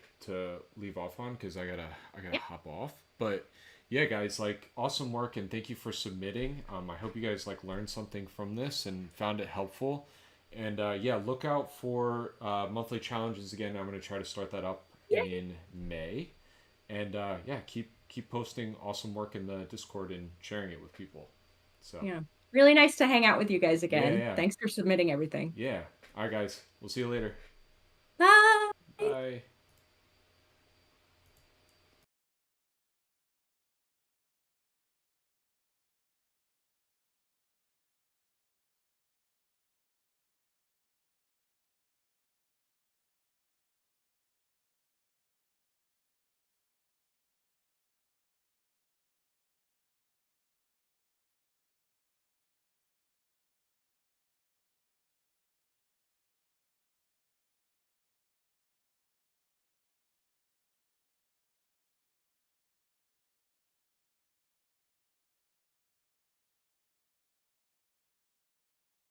leave off on because I gotta Yep. hop off. But yeah, guys, like awesome work and thank you for submitting. I hope you guys like learned something from this and found it helpful. And yeah, look out for monthly challenges again. I'm gonna try to start that up Yeah. in May. And yeah, keep posting awesome work in the Discord and sharing it with people. So Yeah. Really nice to hang out with you guys yeah, again. yeah, Thanks for submitting everything. yeah. All right, guys. We'll see you later.